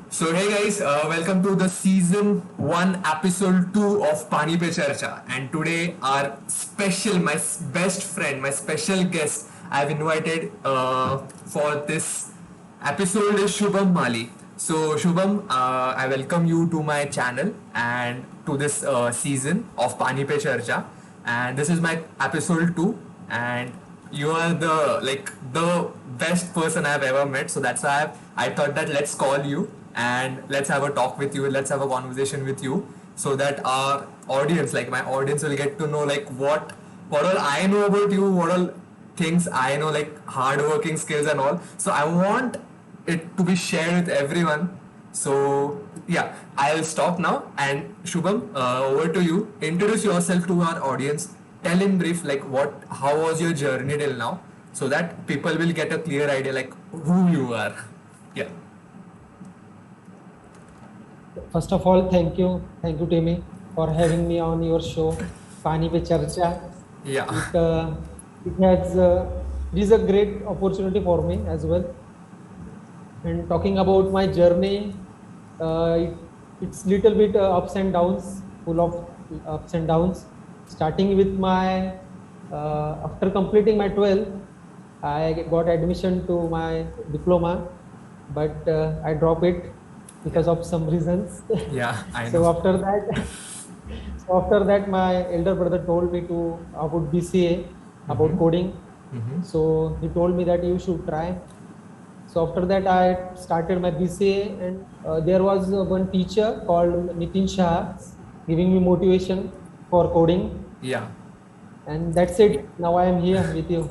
So hey guys, welcome to the season 1 episode 2 of Pani Pe Charcha, and today our special, my best friend, my special guest I've invited for this episode is Shubham Mali. So Shubham, I welcome you to my channel and to this season of Pani Pe Charcha, and this is my episode 2, and you are the best person I've ever met. So that's why I thought that let's call you and let's have a talk with you. Let's have a conversation with you so that our audience, like my audience, will get to know like what all I know about you, what all things I know, like hardworking skills and all. So I want it to be shared with everyone. So yeah, I'll stop now. And Shubham, over to you. Introduce yourself to our audience. Tell in brief like how was your journey till now, so that people will get a clear idea like who you are. Yeah. First of all, thank you, Timmy, for having me on your show, Pani Pe Charcha. Yeah. It, uh, it is a great opportunity for me as well. And talking about my journey, it's little bit ups and downs, full of ups and downs. Starting with my after completing my 12th, I got admission to my diploma, but I dropped it because of some reasons. Yeah, I know. so after that, my elder brother told me to about BCA, about coding. Mm-hmm. So he told me that you should try. So after that, I started my BCA, and there was one teacher called Nitin Shah giving me motivation for coding, Yeah. and that's it. Now I am here with you.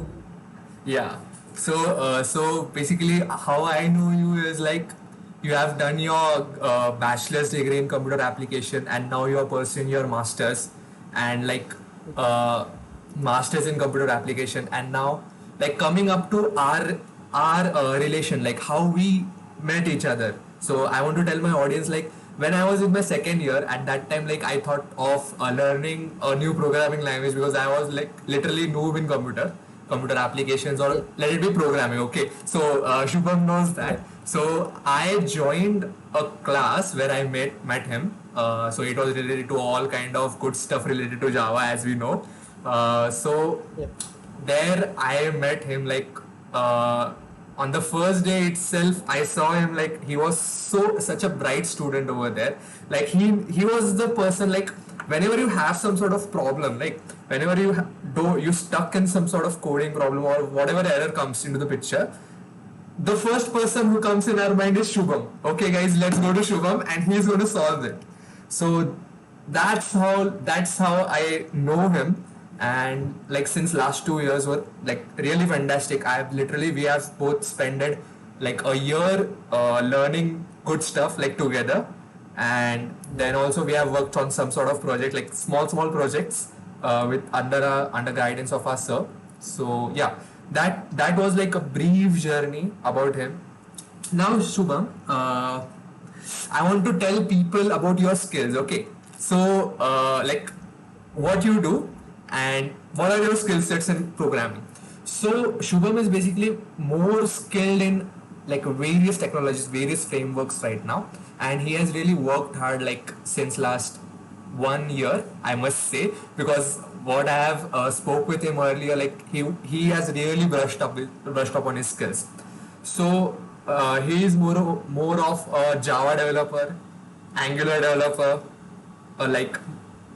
Yeah. So basically, how I know you is like you have done your bachelor's degree in computer application, and now you are pursuing your masters, and like uh, masters in computer application, and now like coming up to our relation, like how we met each other. So I want to tell my audience like when I was in my second year, at that time like I thought of learning a new programming language because I was like literally noob in computer applications, or let it be programming. Okay, so Shubham knows that. So I joined a class where I met him. So it was related to all kind of good stuff related to Java, as we know. So Yeah. there I met him like on the first day itself. I saw him like he was such a bright student over there. Like he was the person like whenever you have some sort of problem, like whenever you stuck in some sort of coding problem or whatever error comes into the picture, the first person who comes in our mind is Shubham. Okay, guys, let's go to Shubham, and he's going to solve it. So that's how I know him, and like since last 2 years were like really fantastic. We have both spent like a year learning good stuff like together, and then also we have worked on some sort of project like small projects with under guidance of our sir. So yeah, that was like a brief journey about him. Now Shubham, I want to tell people about your skills. Okay, so like what you do and what are your skill sets in programming. So Shubham is basically more skilled in like various technologies, various frameworks right now, and he has really worked hard like since last 1 year, I must say, because what I have spoke with him earlier, like he has really brushed up on his skills. So he is more of a Java developer, Angular developer, like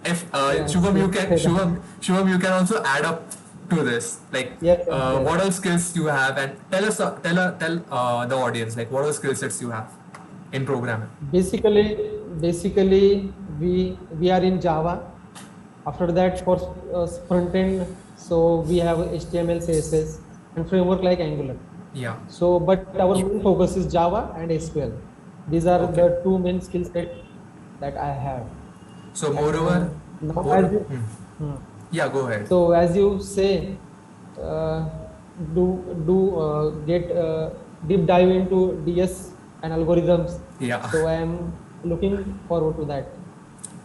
if Yes, you can say that. Shubham, you can also add up to this, like Yes, yes, what yes. all skills you have, and tell the audience like what all skill sets you have in programming. Basically, we are in Java. After that, for front end, so we have HTML, CSS, and framework like Angular. Yeah. So, but our main focus is Java and SQL. These are Okay. the two main skill set that I have. So And moreover, now, more. Hmm. Yeah, go ahead. so as you say, uh, do get deep dive into DS and algorithms. Yeah. So I am looking forward to that.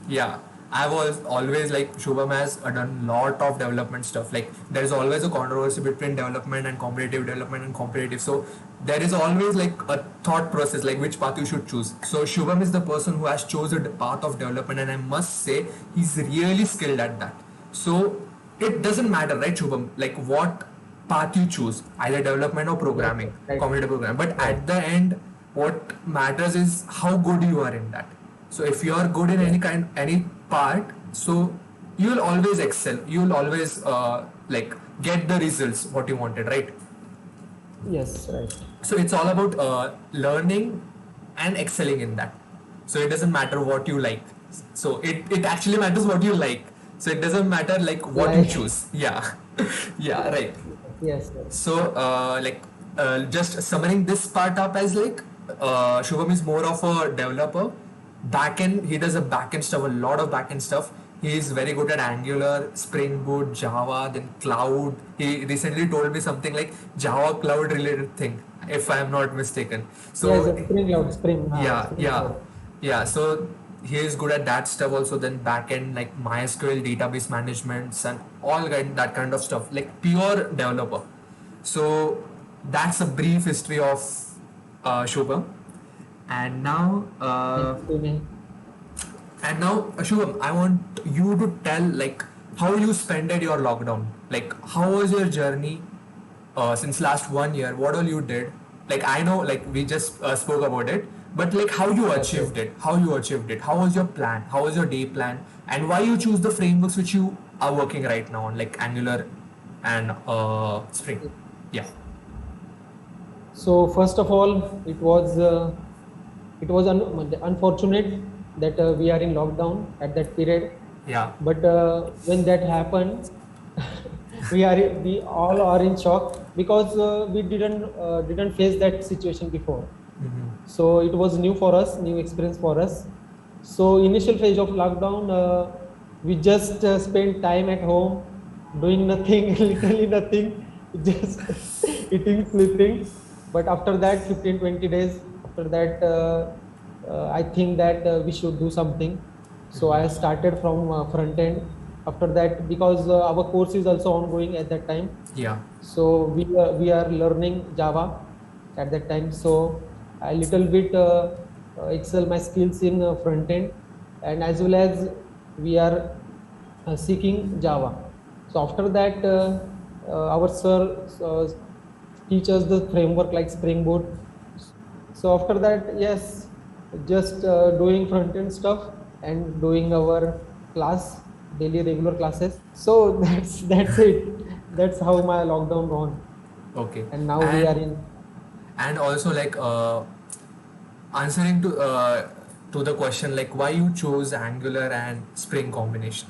Yeah, I was always like Shubham has done lot of development stuff. Like there is always a controversy between development and competitive development and competitive. So there is always like a thought process like which path you should choose. So Shubham is the person who has chosen the path of development, and I must say he's really skilled at that. So it doesn't matter, right, Shubham, like what path you choose, either development or programming, Right. computer program. But Right. at the end, what matters is how good you are in that. So if you are good in any part, so you will always excel. You will always like get the results what you wanted, right? Yes, right. So it's all about learning and excelling in that. So it doesn't matter what you like. So it actually matters what you like. So it doesn't matter like what you Like, choose. Yeah, yeah, right. yes, yes. So, just summaring this part up as like, Shubham is more of a developer. Backend, he does a backend stuff, a lot of backend stuff. He is very good at Angular, Spring Boot, Java, then Cloud. He recently told me something like Java Cloud related thing, if I am not mistaken. Yes, So Spring Cloud, yeah, Spring yeah, Cloud. yeah. So he is good at that stuff also. Then backend like MySQL database management and that kind of stuff, like pure developer. So that's a brief history of Shubham. And now, Thanks to me. Shubham, I want you to tell like how you spent your lockdown. Like how was your journey since last 1 year? What all you did? Like I know, like we just spoke about it, but like how you Yes, yes. achieved it? How you achieved it? How was your plan? How was your day plan? And why you choose the frameworks which you are working right now on, like Angular and Spring? Yeah, So first of all, unfortunate that we are in lockdown at that period. yeah. But when that happened, we all are in shock because we didn't face that situation before. Mm-hmm. So it was new for us, new experience for us. So initial phase of lockdown, we just spent time at home, doing nothing, literally nothing, just eating, sleeping. But after that, 15, 20 days, after that, I think that we should do something. So I started from front end. After that, because our course is also ongoing at that time, Yeah. so we are learning Java at that time. So a little bit excel my skills in front end, and as well as we are seeking Java. So after that, our sir teach us the framework like Spring Boot. So after that, yes, just doing front end stuff and doing our class, daily regular classes. So that's it. That's how my lockdown gone. Okay. And now we are in. And also like answering to the question like why you chose Angular and Spring combination.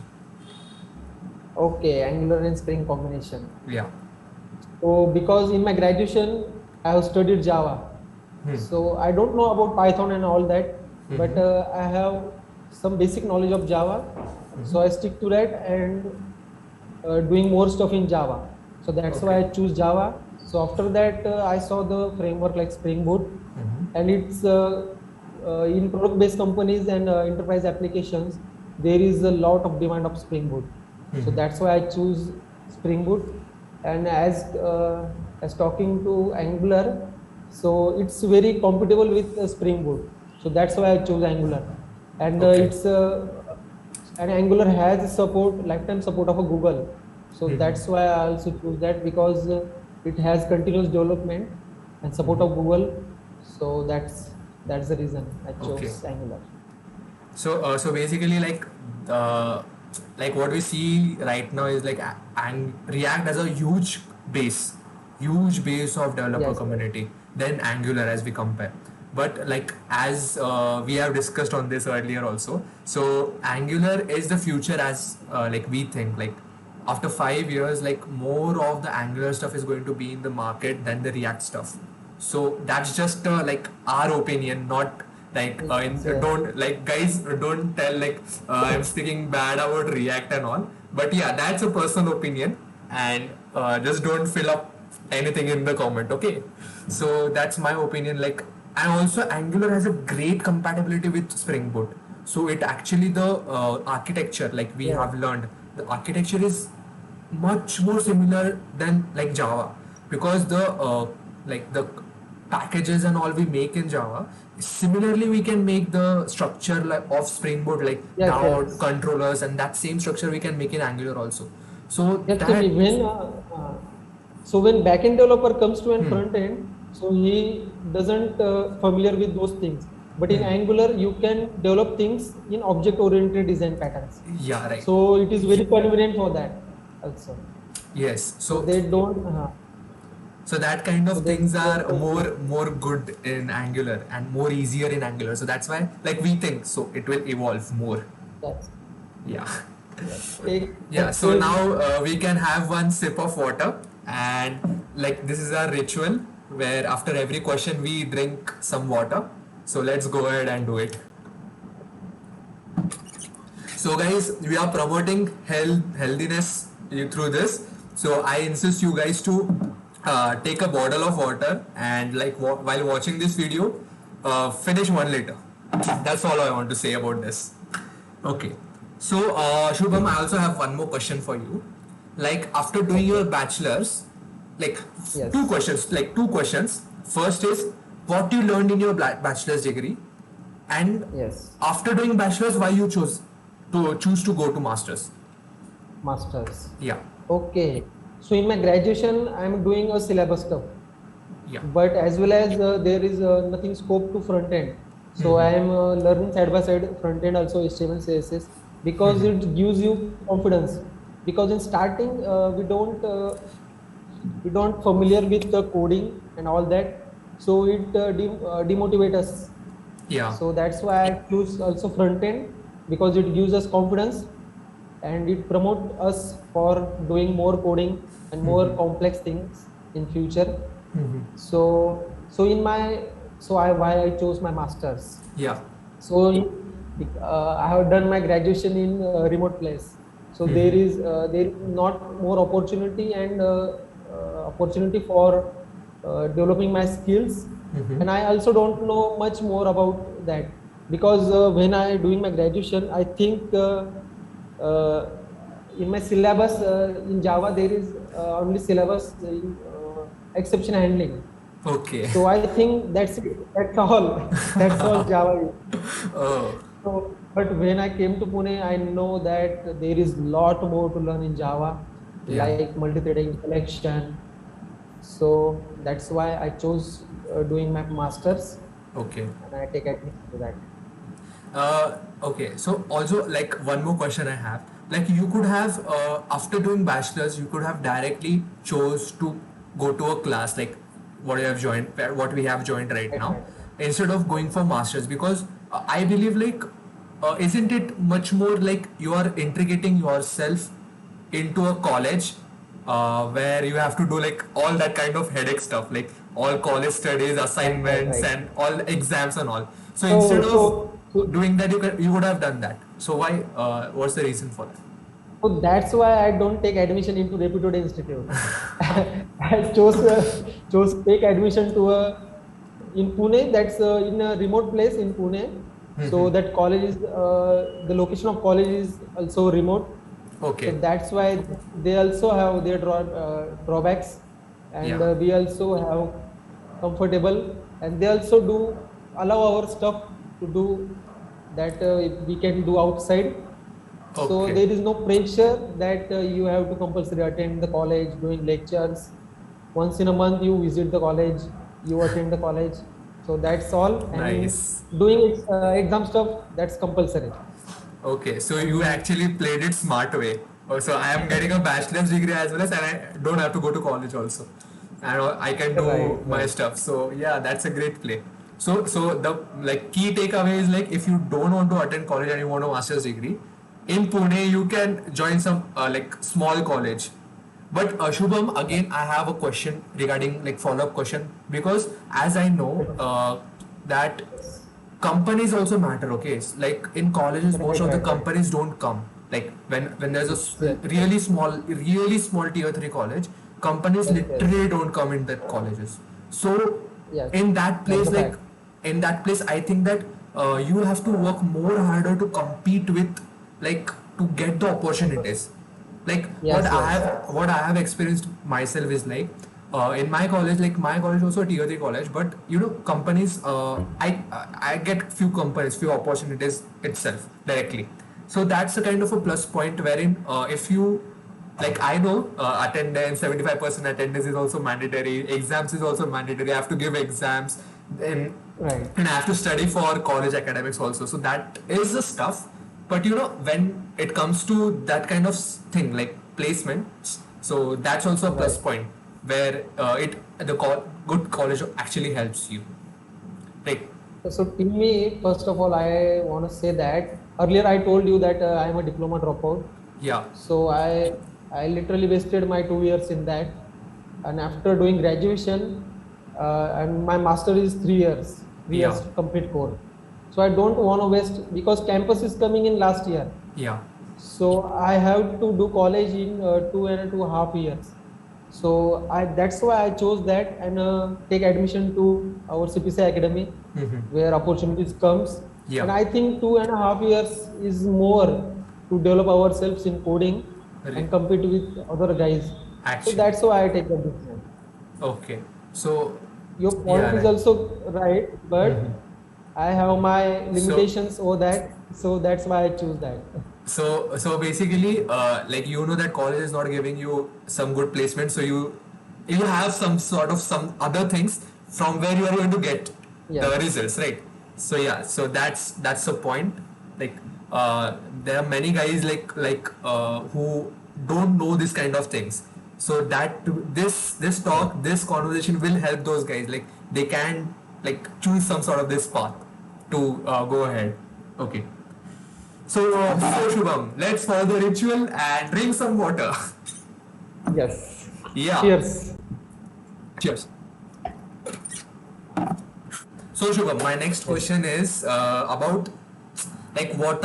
Okay, Angular and Spring combination. Yeah. So because in my graduation I have studied Java, so I don't know about Python and all that, but I have some basic knowledge of Java. So I stick to that and doing more stuff in Java. So that's why I choose Java. So after that, I saw the framework like Spring Boot, and it's in product-based companies and enterprise applications. There is a lot of demand of Spring Boot. So that's why I choose Spring Boot. And as talking to Angular, so it's very compatible with Spring Boot. So that's why I chose Angular, and Okay. it's and Angular has support, lifetime support of a Google. So that's why I also choose that, because it has continuous development and support of Google. So that's the reason I chose Okay. Angular. So basically like what we see right now is like and React as a huge base of developer Yes. community than Angular as we compare. But like as we have discussed on this earlier also, so Angular is the future as like we think like after 5 years like more of the Angular stuff is going to be in the market than the React stuff. So that's just like our opinion, not like Yes, yes. don't like guys don't tell like I'm speaking bad about React and all. But yeah, that's a personal opinion, and just don't fill up anything in the comment, okay? So that's my opinion. Like, and also Angular has a great compatibility with Spring Boot. So it actually the architecture like we Yeah. have learned the architecture is much more similar than like Java, because the like the packages and all we make in Java, similarly we can make the structure like of Spring Boot, like Yes, DAO yes. controllers, and that same structure we can make in Angular also. So that Actually, when backend developer comes to an hmm, front end, so he doesn't familiar with those things. But in hmm, Angular, you can develop things in object-oriented design patterns. yeah, right. So it is very convenient for that also. Yes. So they don't. So that kind So of they things are don't. more good in Angular and more easier in Angular. So that's why like we think so it will evolve more. Yes. Yeah. Yes. Take Yeah, so actual. now we can have one sip of water, and like this is our ritual where after every question we drink some water. So let's go ahead and do it. So guys, we are promoting healthiness through this. So I insist you guys to take a bottle of water and like while watching this video, finish 1 liter. That's all I want to say about this. Okay. So, Shubham, I also have one more question for you. Like, after doing your Okay. bachelor's, like Yes. two questions. First is what you learned in your bachelor's degree, and Yes. after doing bachelor's, why you choose to go to masters. Masters. Yeah, Okay. So in my graduation, I'm doing a syllabus stuff, yeah. but as well as there is nothing scope to front end. So I am learning side by side front end also HTML CSS because it gives you confidence. Because in starting we don't familiar with the coding and all that, so it demotivate us. Yeah. So that's why I choose also front end because it gives us confidence and it promote us for doing more coding and more complex things in future. So in my so I why I chose my masters. Yeah. So I have done my graduation in remote place. So there is not more opportunity and opportunity for developing my skills. And I also don't know much more about that because when I doing my graduation, I think uh, in my syllabus in Java there is only syllabus in exception handling. Okay. So I think that's it. That's all. That's all Java is. Oh, So, but when I came to Pune, I know that there is lot more to learn in Java, yeah. like multi-threading collection. So that's why I chose doing my masters, Okay. and I take admission to that. Okay, so also like one more question I have. Like you could have after doing bachelor's, you could have directly chose to go to a class like what we have joined right Right, now, right. instead of going for masters, because I believe like isn't it much more like you are integrating yourself into a college where you have to do like all that kind of headache stuff, like all college studies, Right, right, assignments, right. and all exams and all. So So, instead of so, doing that, you would have done that. So why? What's the reason for that? so that's why I don't take admission into reputed institute. I chose take admission to a in Pune. That's in a remote place in Pune. So that college is the location of college is also remote. So Okay. that's why they also have their drawbacks, and Yeah. we also have comfortable, and they also do allow our stuff to do that we can do outside. So Okay. there is no pressure that you have to compulsory attend the college, doing lectures. Once in a month you visit the college, you attend the college. So that's all, and Nice. doing exam stuff that's compulsory. Okay. So you actually played it smart way. Oh, so I am getting a bachelor's degree as well as, and I don't have to go to college also, and I can Right, do my right. stuff. So yeah, that's a great play. So the like key takeaway is like if you don't want to attend college and you want a master's degree, in Pune you can join some like small college. But Shubham, again, I have a question regarding like follow-up question, because as I know that companies also matter. Okay, it's like in colleges, most Right, of the right, right. companies don't come. Like when there's a Yes, really small tier 3 college, companies yes, yes, literally don't come in that colleges. So yes. in that That's place, the like fact. in that place, I think that you have to work more harder to compete with, like to get the opportunities. Like Yes, yes. what I have experienced myself is like in my college, like my college also a tier 3 college, but you know, companies, I get few companies, few opportunities itself directly. So that's a kind of a plus point wherein if you, like I know attendance, 75% attendance is also mandatory, exams is also mandatory, I have to give exams, and Right. and I have to study for college academics also. So that is the stuff. But you know, when it comes to that kind of thing like placement, so that's also a plus Right. point where good college actually helps you. Like, So, to me, first of all, I want to say that earlier I told you that I am a diploma dropout. yeah, So I literally wasted my 2 years in that, and after doing graduation, and my master is 3 years, three yeah, years complete course. So I don't want to waste because campus is coming in last year. yeah, So I have to do college in 2.5 years. So that's why I chose that and take admission to our CPC Academy, mm-hmm. where opportunities comes. Yeah, And I think 2.5 years is more to develop ourselves in coding Re- and compete with other guys. So actually, that's why I take the decision. okay. So, Your yeah, point is right. also right, Mm-hmm. but I have my So, limitations over that. So that's why I choose that. so basically, like you know that college is not giving you some good placement, so you have some sort of some other things from where you are going to get the Yes. results, right? So yeah, so that's the point. Like, there are many guys who don't know this kind of things. So that this talk, this conversation will help those guys. Like they can like choose some sort of this path to go ahead. Okay. So Shubham, let's follow the ritual and drink some water. Yes. Yeah, Cheers. cheers. So Shubham, my next Yes. question is about like what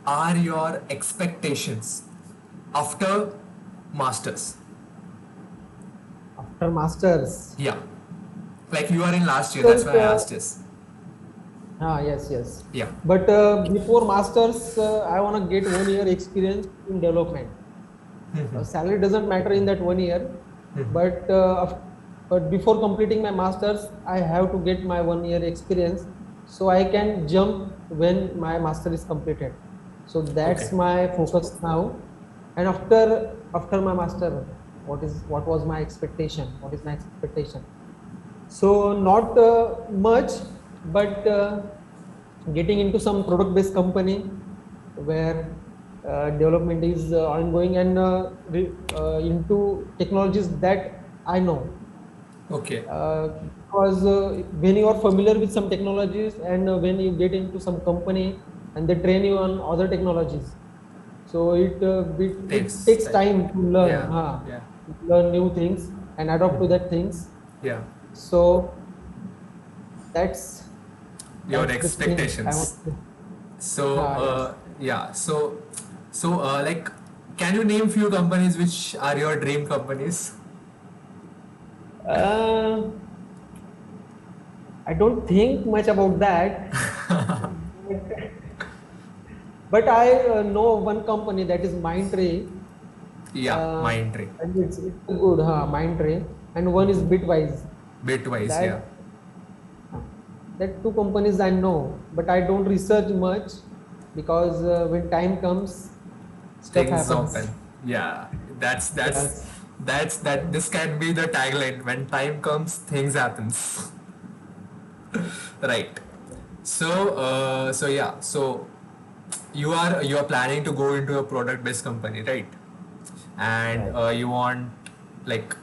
are your expectations after masters? After masters. Yeah, like you are in last year, that's After, why I asked this. yes, yes. Yeah. But before masters, I want to get 1 year experience in development. Salary doesn't matter in that 1 year, but but before completing my masters, I have to get my 1 year experience so I can jump when my master is completed. So Okay. that's my focus now. And after my master, what was my expectation? What is my expectation? So not much, but getting into some product-based company where development is ongoing and into technologies that I know. Okay. Because when you are familiar with some technologies and when you get into some company and they train you on other technologies, so it Takes takes time. time to learn, Yeah. Yeah. learn new things and adapt to that things. Yeah. So that's Your that's the thing I want expectations. to. So Yes. yeah. So like, can you name few companies which are your dream companies? Uh, I don't think much about that, but I know one company that is Mindtree, Yeah, Mindtree. and it's a good, Mindtree, and one is Bitwise. Bitwise, yeah. That uh, that two companies I know, but I don't research much because when time comes, stuff Things happens. open. Yeah, that's that's Yes. that's that. This can be the tagline. When time comes, things happens. Right. So yeah. So you are planning to go into a product based company, right? And Right. you want, like,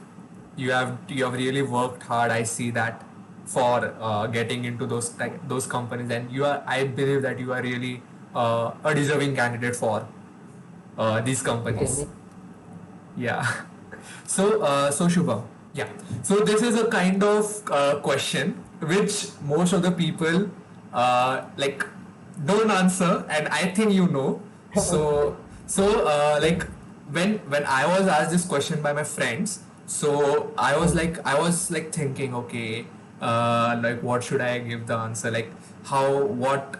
you have really worked hard. I see that for getting into those companies, and I believe that you are really a deserving candidate for these companies. Okay. Yeah. So Shubham, yeah. So this is a kind of question which most of the people like don't answer, and I think you know. So like when I was asked this question by my friends, so I was like thinking, okay, like what should I give the answer? Like how what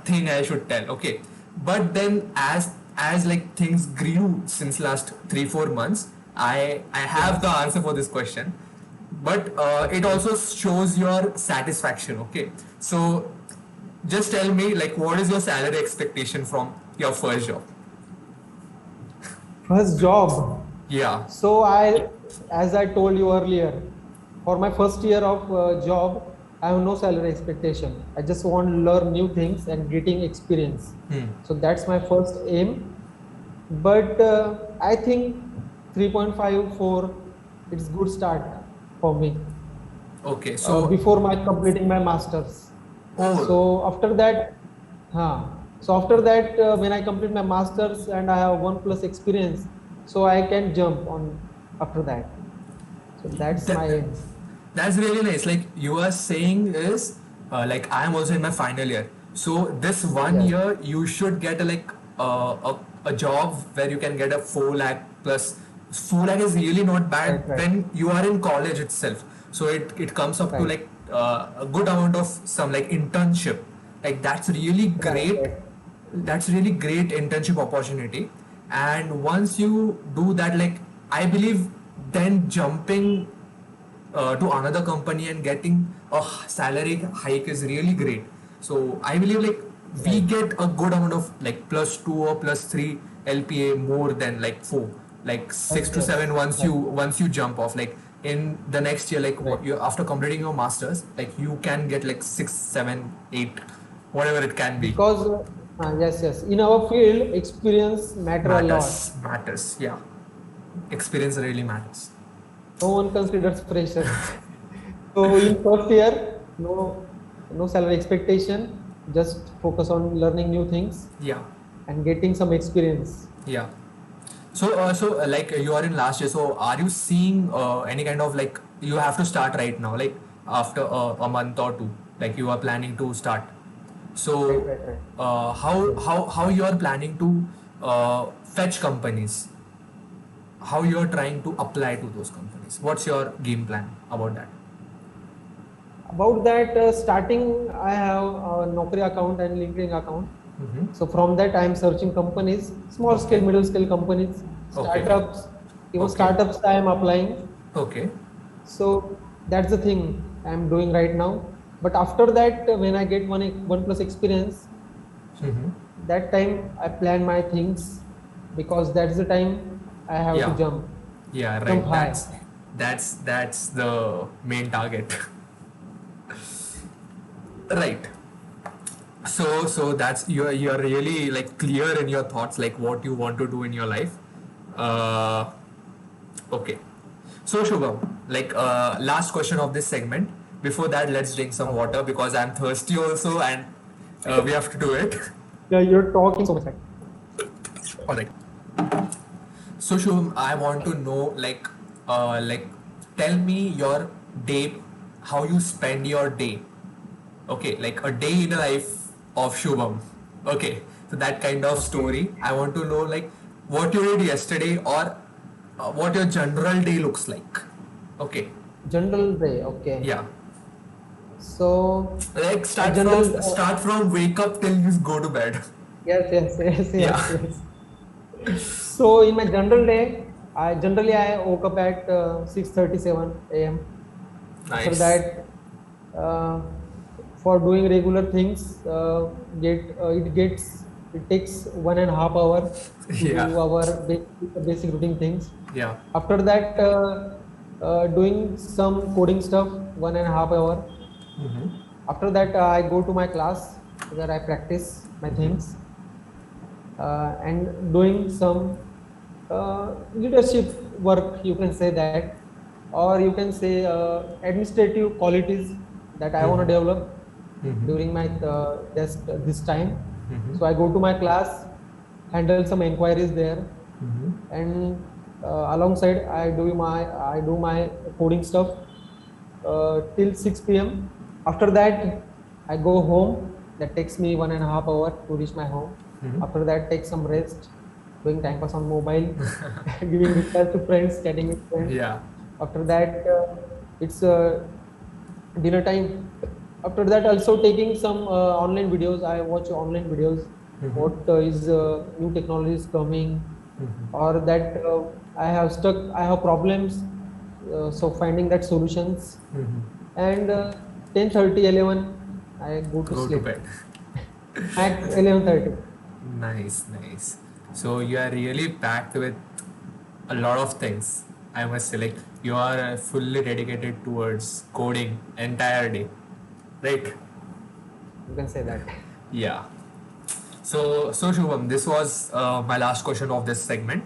thing I should tell. Okay, but then as like things grew since last 3-4 months, I have the answer for this question, but it also shows your satisfaction. Okay, so just tell me, like, what is your salary expectation from your first job? First job. Yeah. So as I told you earlier, for my first year of job, I have no salary expectation. I just want to learn new things and getting experience. So that's my first aim. But I think 3.54, it's good start for me. Okay. So Before my completing my masters. oh, So after that, when I complete my masters and I have 1+ experience, so I can jump on after that. So that's that, my aim. that's really nice. Like you are saying is, like I am also in my final year. So this one Yes, year you should get a job where you can get a 4 lakh plus. 4 lakh is really not bad right, right, when you are in college itself. So it comes up to right, like a good amount of some like internship. Like that's really right, great. right, That's really great internship opportunity. And once you do that, like I believe then jumping to another company and getting a salary hike is really great. So I believe like we right, get a good amount of like +2 or +3 LPA more than like 4, like six yes, to yes, seven right, once you jump off, like in the next year, like right. what you after completing your masters, like you can get like 6, 7, 8, whatever it can be. Because yes, yes, in our field, experience matter a lot. Matters, yeah. Experience really matters. No one considers freshers. So in first year, no salary expectation. Just focus on learning new things Yeah, and getting some experience. yeah. So like you are in last year. So are you seeing any kind of like you have to start right now, like after a month or two, like you are planning to start. Right, So right, right. how you are planning to fetch companies? How you are trying to apply to those companies? What's your game plan about that? About that, starting, I have a Naukri account and LinkedIn account. Mm-hmm. So from that, I am searching companies, small scale, Okay. middle scale companies, Okay. startups, even Okay. startups I am applying. Okay. So that's the thing I am doing right now. But after that, when I get 1+ experience, Mm-hmm. that time I plan my things because that's the time I have to Yeah. Yeah. jump Right. high. That's the main target. Right. So that's you're really like clear in your thoughts, like what you want to do in your life. Uh, okay. So Shubham, like last question of this segment. Before that, let's drink some water because I'm thirsty also, and we have to do it. Yeah, you're talking so much. Right? All right. So Shubham, I want to know like tell me your day, how you spend your day. Okay, like a day in the life of Shubham. Okay, so that kind of Okay. story. I want to know like what you did yesterday or what your general day looks like. Okay, General day. Okay. yeah. So Like my general. start from wake up till you go to bed. Yes, yes, yes, Yeah. yes, yes. So in my general day, I woke up at 6:37 a.m. After Nice. that, uh, for doing regular things, it takes 1.5 hour to Yeah. do our basic routine things. Yeah. After that, doing some coding stuff, 1.5 hour. Mm-hmm. After that, I go to my class where I practice my things and doing some leadership work. You can say that, or you can say administrative qualities that I want to develop Mm-hmm. during my this time. Mm-hmm. So I go to my class, handle some inquiries there, Mm-hmm. and alongside I do my coding stuff till 6 p.m. After that, I go home. That takes me 1.5 hour to reach my home. Mm-hmm. After that, take some rest, doing time pass on mobile, giving replies to friends, chatting with friends. Yeah. After that, it's dinner time. After that, also taking some online videos. I watch online videos. Mm-hmm. What is new technologies coming, Mm-hmm. or that I have problems, so finding that solutions. And 10:30, 11, I go to Go to sleep. bed. Max 11:30. Nice, nice. So you are really packed with a lot of things. I must say, like you are fully dedicated towards coding entire day, right? You can say that. Yeah. So Shubham, this was my last question of this segment.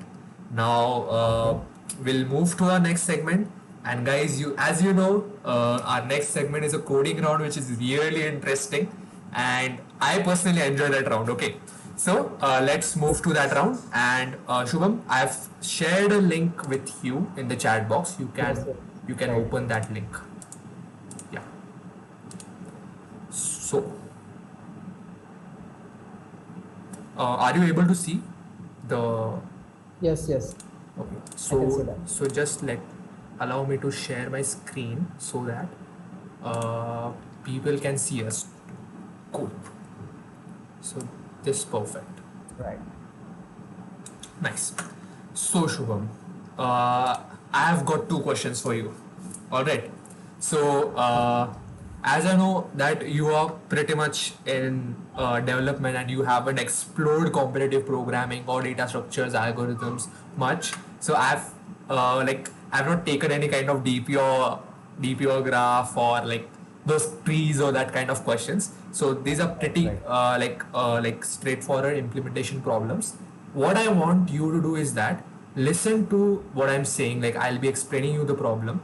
Now Okay. we'll move to our next segment. And guys, you as you know, our next segment is a coding round, which is really interesting, and I personally enjoy that round. Okay, so let's move to that round. And Shubham, I've shared a link with you in the chat box. Yes, yes. You can Right. open that link. Yeah. So are you able to see the Yes, yes. okay, I can see that. so just allow me to share my screen so that people can see us. Cool. So this perfect. Right. Nice. So Shubham, I have got two questions for you. All right. So as I know that you are pretty much in development and you haven't explored competitive programming or data structures, algorithms much. So I've not taken any kind of DPO graph or like those trees or that kind of questions. So these are pretty Right. like straightforward implementation problems. What I want you to do is that listen to what I'm saying. Like I'll be explaining you the problem.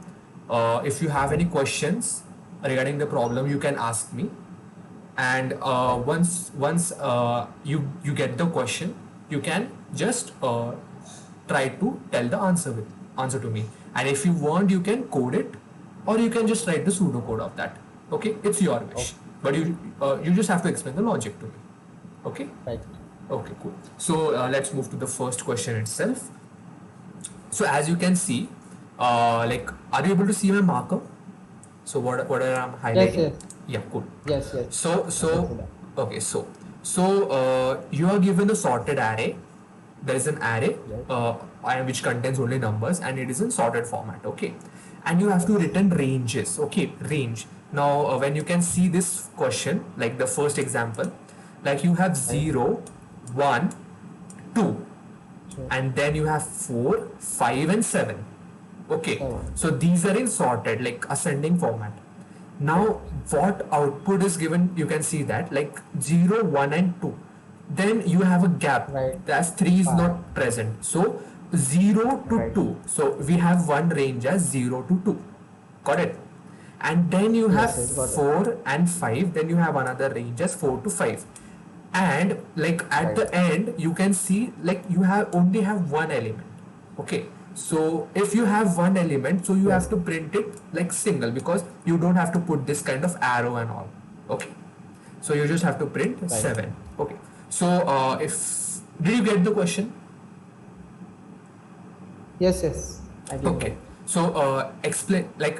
If you have any questions regarding the problem, you can ask me. And once you get the question, you can just try to tell the answer to me. And if you want, you can code it, or you can just write the pseudocode of that. Okay, it's your wish. Okay. But you just have to explain the logic to me. Okay. Right. Okay, cool. So let's move to the first question itself. So as you can see, are you able to see my marker? So what I'm Yes, highlighting? yes. Yeah, cool. Yes, yes. So I can see that. okay, you are given a sorted array. There is an array Yes. which contains only numbers, and it is in sorted format. Okay, and you have to return ranges. Okay, range. Now when you can see this question, like the first example, like you have Right. 0, 1, 2, Sure. and then you have 4, 5, and 7. Okay, 7. so these are in sorted, like ascending format. Now what output is given, you can see that like 0, 1, and 2. Then you have a gap, Right. that's 3 is Ah. not present. So 0 to Right. 2. So we have one range as 0 to 2. Got it? And then you have Yes, yes. Got it. 4 and 5. Then you have another range as 4 to 5. And like at Right. the end, you can see like you have only have one element. Okay, so if you have one element, so you Yes. have to print it like single, because you don't have to put this kind of arrow and all. Okay, so you just have to print Right. 7. Okay, so if did you get the question? Yes, yes. I did Okay, so explain like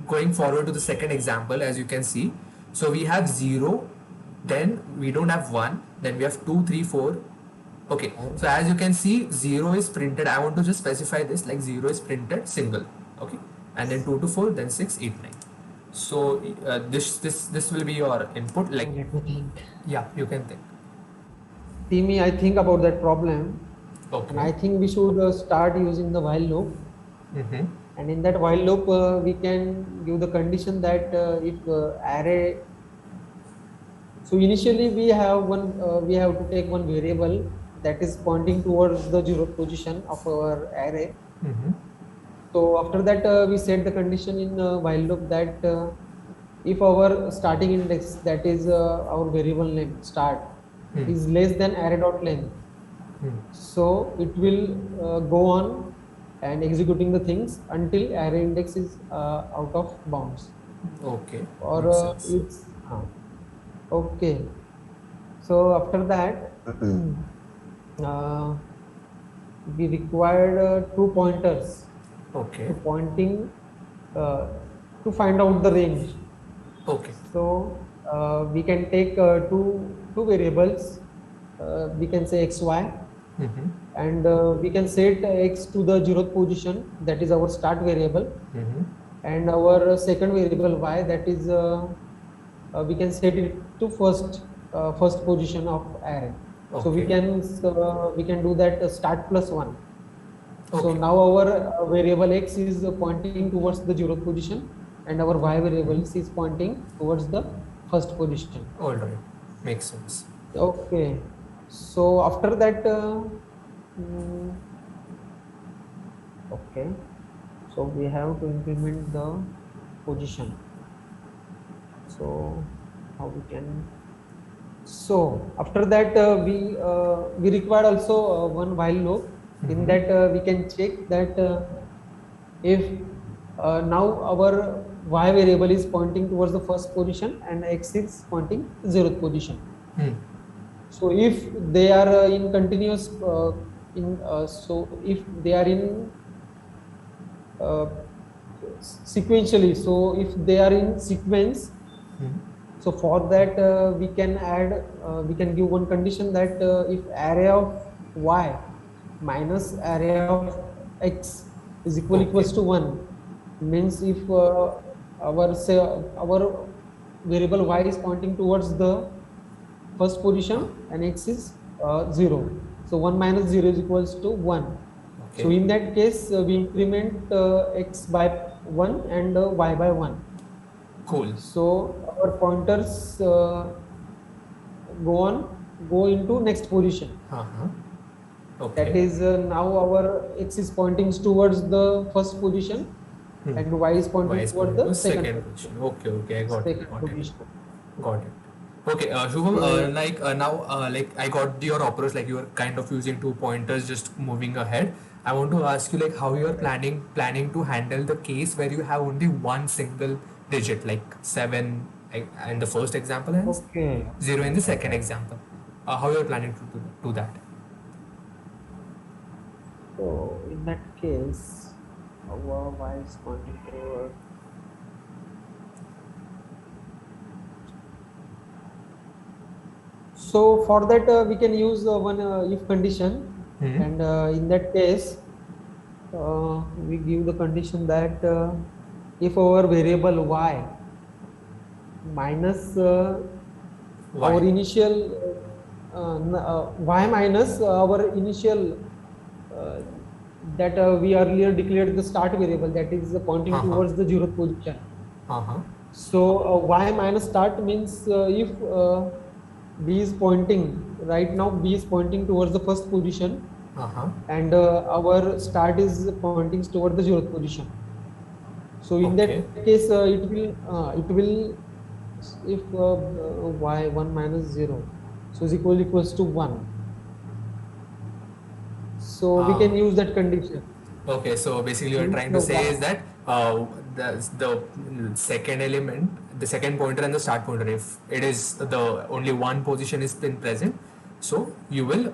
going forward to the second example. As you can see, so we have 0, then we don't have 1, then we have 2, 3, 4. Okay, so as you can see, 0 is printed. I want to just specify this, like 0 is printed single. Okay, and then 2 to 4, then 6, 8, 9. So this will be your input. that. Like Let me think. yeah, you can think. Timmy, I think about that problem, and I Okay. think we should start using the while loop. Mm-hmm. And in that while loop, we can give the condition that if array. So initially, we have to take one variable that is pointing towards the 0th position of our array. Mm-hmm. So after that, we set the condition in while loop that if our starting index, that is our variable name start, Hmm. is less than array dot length, Hmm. so it will go on and executing the things until array index is out of bounds, Okay. or Makes sense. it's okay. So after that, uh, we required two pointers Okay. to pointing to find out the range. Okay. So we can take two variables. We can say xy. Mm-hmm. and we can set x to the 0th position, that is our start variable, Mm-hmm. and our second variable y, that is we can set it to first position of array. So Okay. we can do that start plus 1. So Okay. now our variable x is pointing towards the 0th position, and our y variable Mm-hmm. is pointing towards the first position. All right. Makes sense. Okay. So after that, mm, okay. So we have to implement the position. So how we can? So after that, we require also one while loop. In Mm-hmm. that, we can check that if now our y variable is pointing towards the first position and x is pointing 0th position. Hmm. So if they are in continuous in so if they are in uh, sequentially, so if they are in sequence, Hmm. so for that we can give one condition that if array of y minus array of x is equals Okay. to 1, means if our variable y is pointing towards the first Huh. position and x is 0, so 1 minus 0 is equals to 1. So Okay. in that case we increment x by 1 and y by 1. Cool. So our pointers go on go into next position. Uh-huh. That Okay. is now our x is pointing towards the first position Hmm. and y is Y pointing is toward pointing to the second second position. position. Okay. Okay. I got it. Second Got it. position. Got it. Okay, Shubham, Okay. now, like I got your approach, like you are kind of using two pointers, just moving ahead. I want to ask you, like, how you are planning to handle the case where you have only one single digit, like 7, like, in the first example and Okay. 0 in the second example. How you are planning to do that? So in that case, our y is pointing toward. So for that we can use one if condition, Hmm. and in that case we give the condition that if our variable y minus our Why? initial y minus our initial uh, that we earlier declared the start variable, that is pointing Uh huh. towards the 0th position. Uh huh. So y minus start means if b is pointing right now, b is pointing towards the first position, Uh huh. and our start is pointing towards the 0th position. So in that Okay. case it will, if y 1 minus 0, so is equals to 1, so we Uh, can use that condition. Okay, so basically you're Since trying to the say is y, that the second element, the second pointer and the start pointer, if it is the only one position is been present, so you will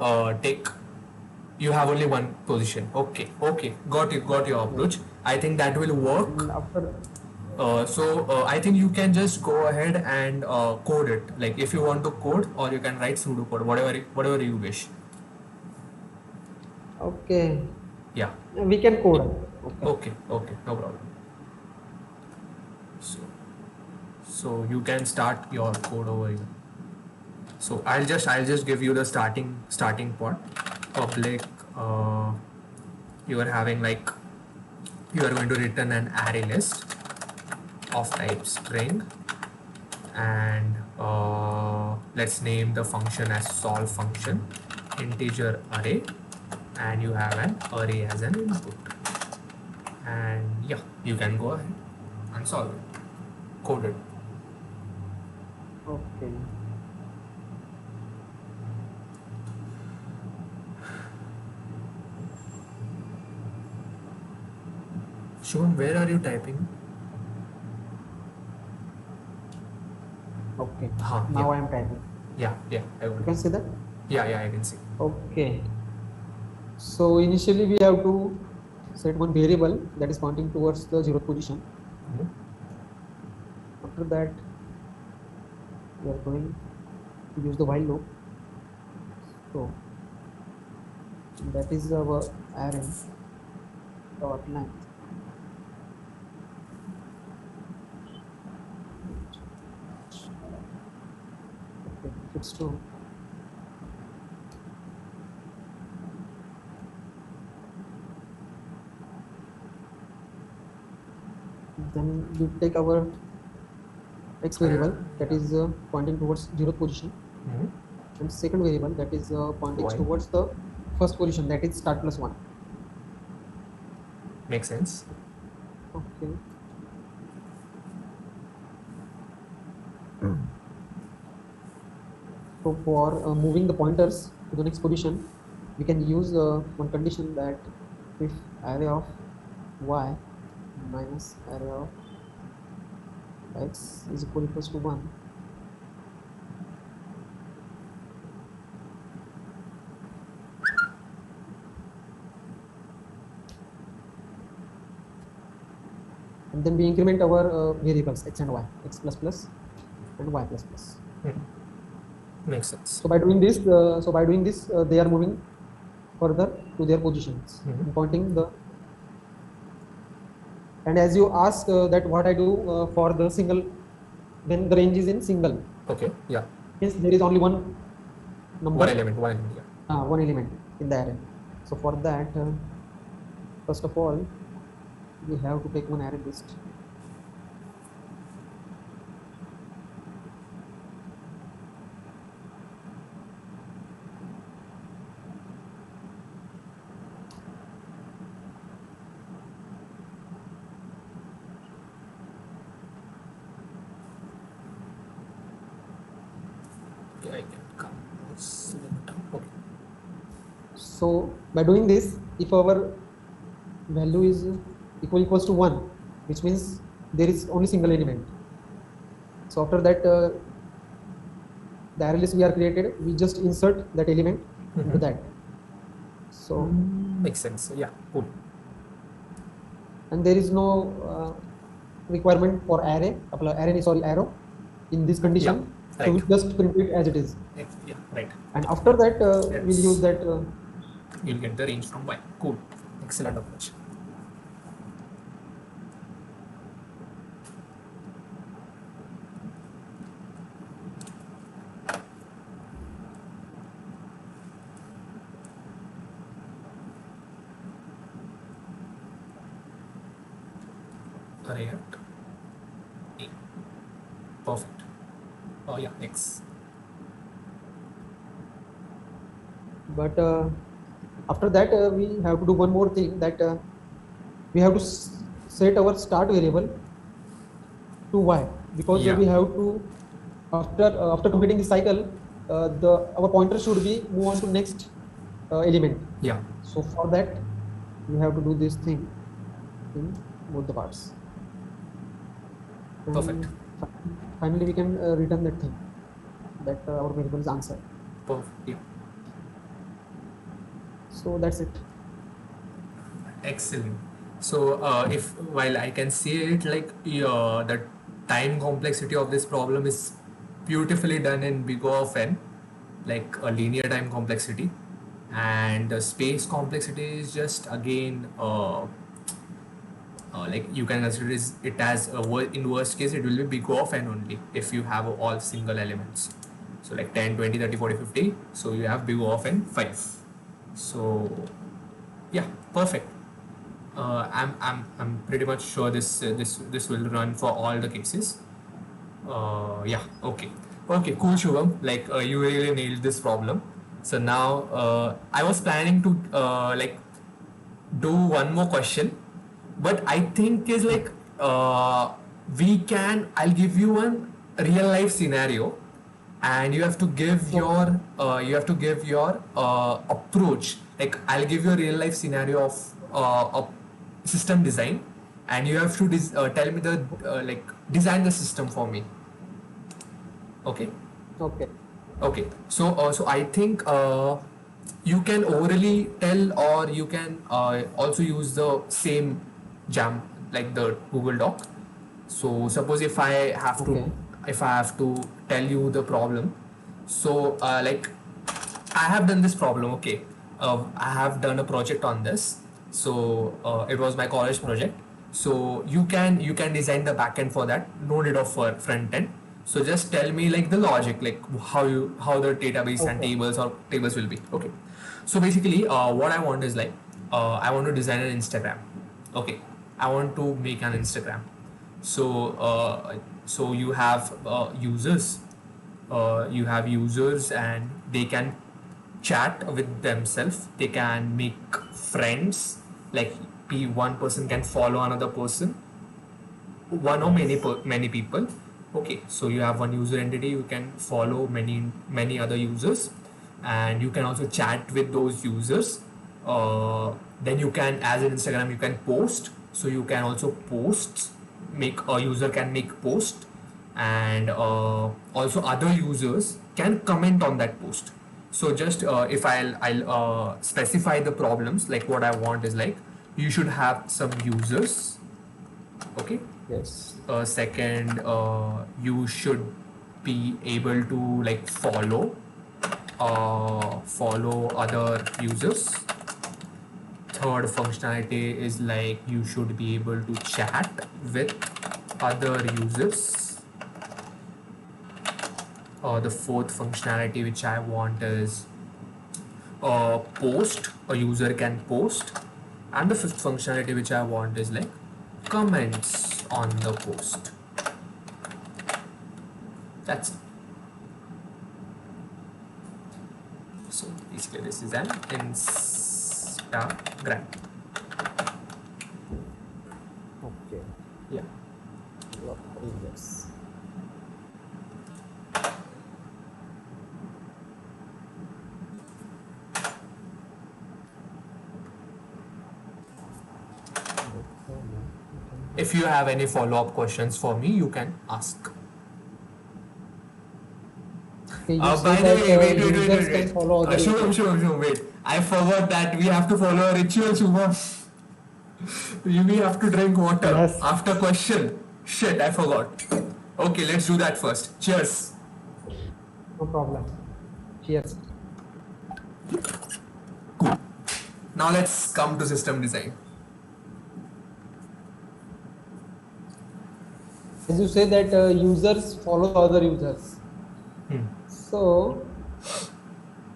you have only one position. Okay, okay, got your yes. approach. I think that will work. And after, I think you can just go ahead and code it. Like if you want to code, or you can write pseudocode, whatever you wish. okay, Yeah. we can code. Okay. Okay. Okay. No problem. So. So you can start your code over here. So I'll just give you the starting point. Public, uh, you are having like, you are going to return an array list of type string, and let's name the function as solve function, integer array, and you have an array as an input. And yeah, you can go ahead and solve it, code it. Okay. Shubham, where are you typing? Okay. Huh, yeah. Now I am typing. Yeah, I got You it. can see that. Yeah, I can see. Okay. So initially we have to set one variable that is pointing towards the 0th position. Mhm. After that, we are going to use the while loop. So That is our array dot length. Okay, if it's true, then we take our x variable that is pointing towards 0th position, and second variable that is pointing Y. towards the first position, that is start plus 1. Makes sense. Okay. So for moving the pointers to the next position, we can use one condition that if array of y minus array of x is equals to 1, and then we increment our variables x and y, x plus plus and y plus plus. Makes sense. So by doing this, they are moving further to their positions, and pointing the. And as you ask that what I do for the single, when the range is in single, Okay. Yeah. means there is only one number, One element. Yeah. one element in the array. So for that, first of all, we have to take one array list. Okay, I can come. Okay. So by doing this, if our value is equals to 1, which means there is only single element. So after that, the array list we are created, we just insert that element into that. So Makes sense. Yeah. Cool. and there is no requirement for arrow in this condition. Yeah, So right. we just print it as it is. Yeah. Right. And after that, Yes. we'll use that. You'll get the range from Y. Cool. Excellent approach. Right. A. Perfect. Oh yeah. X. But after that, we have to do one more thing, that we have to set our start variable to y, because Yeah. we have to, after completing the cycle, our pointer should be move on to next element. Yeah. So for that, we have to do this thing in both the parts. And Perfect. Finally, we can return that thing, that our variable is answer. Perfect. Yeah. So that's it. Excellent. So, if while I can see it, like the time complexity of this problem is beautifully done in big O of n, like a linear time complexity, and the space complexity is just again like you can consider it as in worst case it will be big O of n only if you have all single elements. So like 10, 20, 30, 40, 50. So you have big O of n 5. So yeah, perfect. I'm pretty much sure this will run for all the cases. Yeah, okay, cool, Shubham. Like you really nailed this problem. So now I was planning to like do one more question, but I think is like I'll give you one real life scenario, and you have to give your approach. Like I'll give you a real life scenario of a system design, and you have to tell me the like design the system for me. Okay. Okay. So I think you can orally tell, or you can also use the same jam like the Google Doc. So suppose if I have to tell you the problem, so like I have done this problem. Okay, I have done a project on this. So it was my college project. So you can design the backend for that. No need of for front end. So just tell me like the logic, like how the database and Okay. tables will be. Okay. So basically, what I want is like I want to design an Instagram. Okay. I want to make an Instagram. So you have users and they can chat with themselves, they can make friends, like one person can follow another person, one or Yes. many people. Okay, so you have one user entity, you can follow many other users, and you can also chat with those users. Then you can, as an Instagram, you can post, so you can also post, make a user can make post, and also other users can comment on that post. So just if I'll specify the problems, like what I want is like you should have some users. Okay. Yes. Second, you should be able to like follow other users. Third functionality is like you should be able to chat with other users. The fourth functionality which I want is post. A user can post. And the fifth functionality which I want is like comments on the post. That's it. So basically this is an Instagram. Okay. Yeah. Yes. If you have any follow-up questions for me, you can ask. Okay, you say By the that way, wait, users can follow other Shubham, users. Shubham, wait. I forgot that we have to follow a ritual, Shubham. We have to drink water Yes. after question. Shit, I forgot. Okay, let's do that first. Cheers. No problem. Cheers. Now let's come to system design. As you say that users follow other users. Hmm. So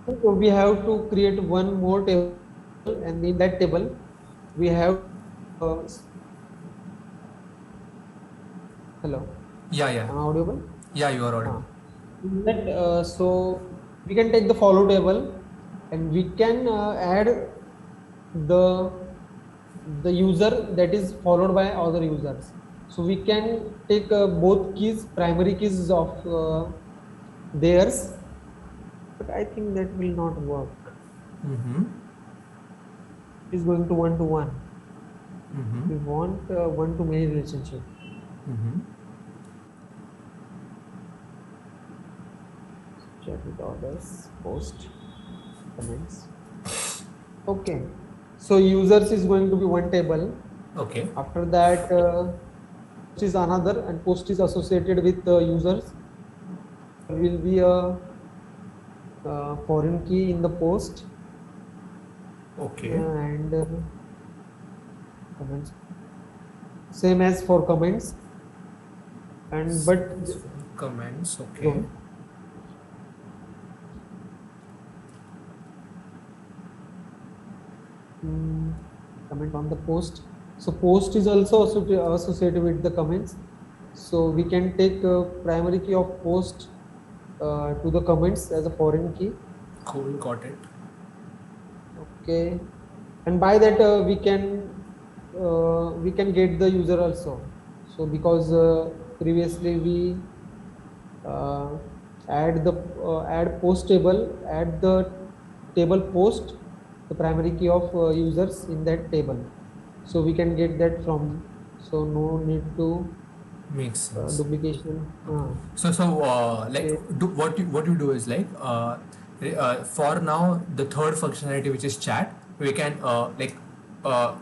we have to create one more table, and in that table we have hello. Yeah, Am I audible? yeah, you are audible. In that, so we can take the follow table and we can add the user that is followed by other users. So we can take both keys, primary keys of theirs, but I think that will not work. Mm-hmm. It's going to one. Mm-hmm. We want one-to-many relationship. Mm-hmm. Check with orders, post, comments. Okay. So users is going to be one table. Okay. After that, post is another, and post is associated with users. There will be a foreign key in the post. Okay. And comments. Same as for comments. And but Comments. Okay. comment on the post. So post is also associated with the comments. So we can take a primary key of post to the comments as a foreign key. Cool. Got it. Okay, and by that we can get the user also. So because previously we add post table, add the table post, the primary key of users in that table. So we can get that from. So no need to Makes sense. duplication. Like what you do is like for now the third functionality, which is chat, we can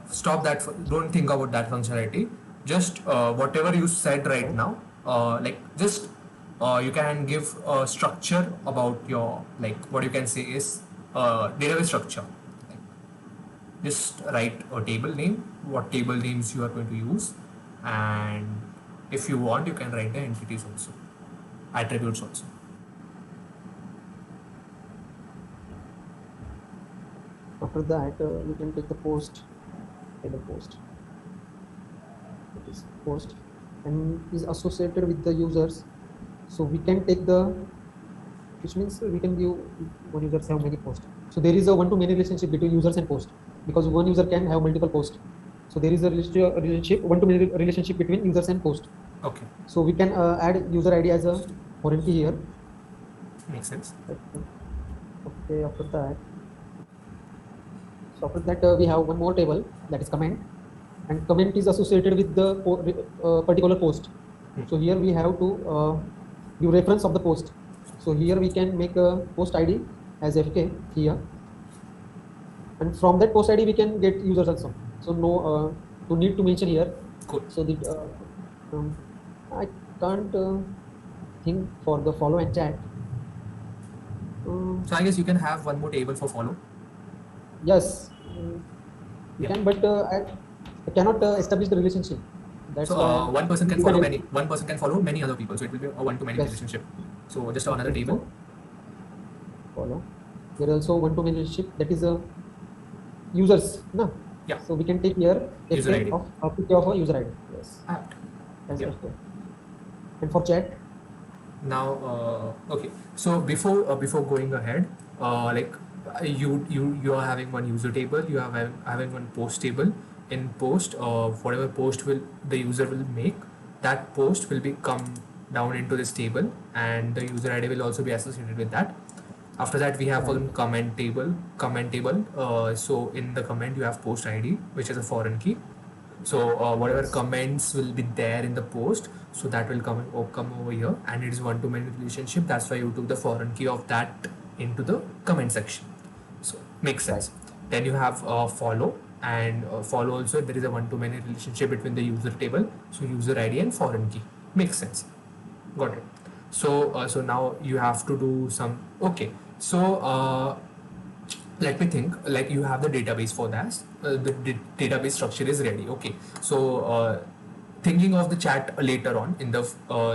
stop that. Don't think about that functionality. Just whatever you said right now, just you can give a structure about your, like what you can say is database structure. just write a table name, what table names you are going to use, and if you want, you can write the entities also, attributes also. After that, we can take the post, table post. It is post and is associated with the users. So we can take the, which means we can give one users have many posts. So there is a one-to-many relationship between users and post, because one user can have multiple posts. So there is a relationship, one-to-many relationship between users and post. Okay, So we can add user ID as a foreign key here. makes sense. Okay, after that. So after that, we have one more table, that is comment, and comment is associated with the particular post. So here we have to give reference of the post. So here we can make a post ID as FK here, and from that post ID we can get users also. So no need to mention here. Cool. So the I can't think for the follow and chat. So I guess you can have one more table for follow. Yes, you Yeah. can, but I cannot establish the relationship. That's So why one person can you follow can- many. One person can follow many other people. So it will be a one-to-many Yes. relationship. So just another Okay, table. follow. There is also one-to-many relationship, that is a users. No. Yeah. So we can take here User ID. of a user ID. Yes. Apt. As Yeah. FK. And for chat, Now, okay. So before going ahead, like you are having one user table. You are having one post table. In post, whatever post will the user will make, that post will be come down into this table, and the user ID will also be associated with that. After that, we have one comment table. So in the comment, you have post ID, which is a foreign key. So whatever comments will be there in the post, so that will come over here, and it is one-to-many relationship. That's why you took the foreign key of that into the comment section. So makes sense. Then you have follow, and follow also there is a one-to-many relationship between the user table. So user ID and foreign key makes sense. Got it. So now you have to do some. Okay. So let me think. Like you have the database for that. The database structure is ready. Okay. So thinking of the chat later on in the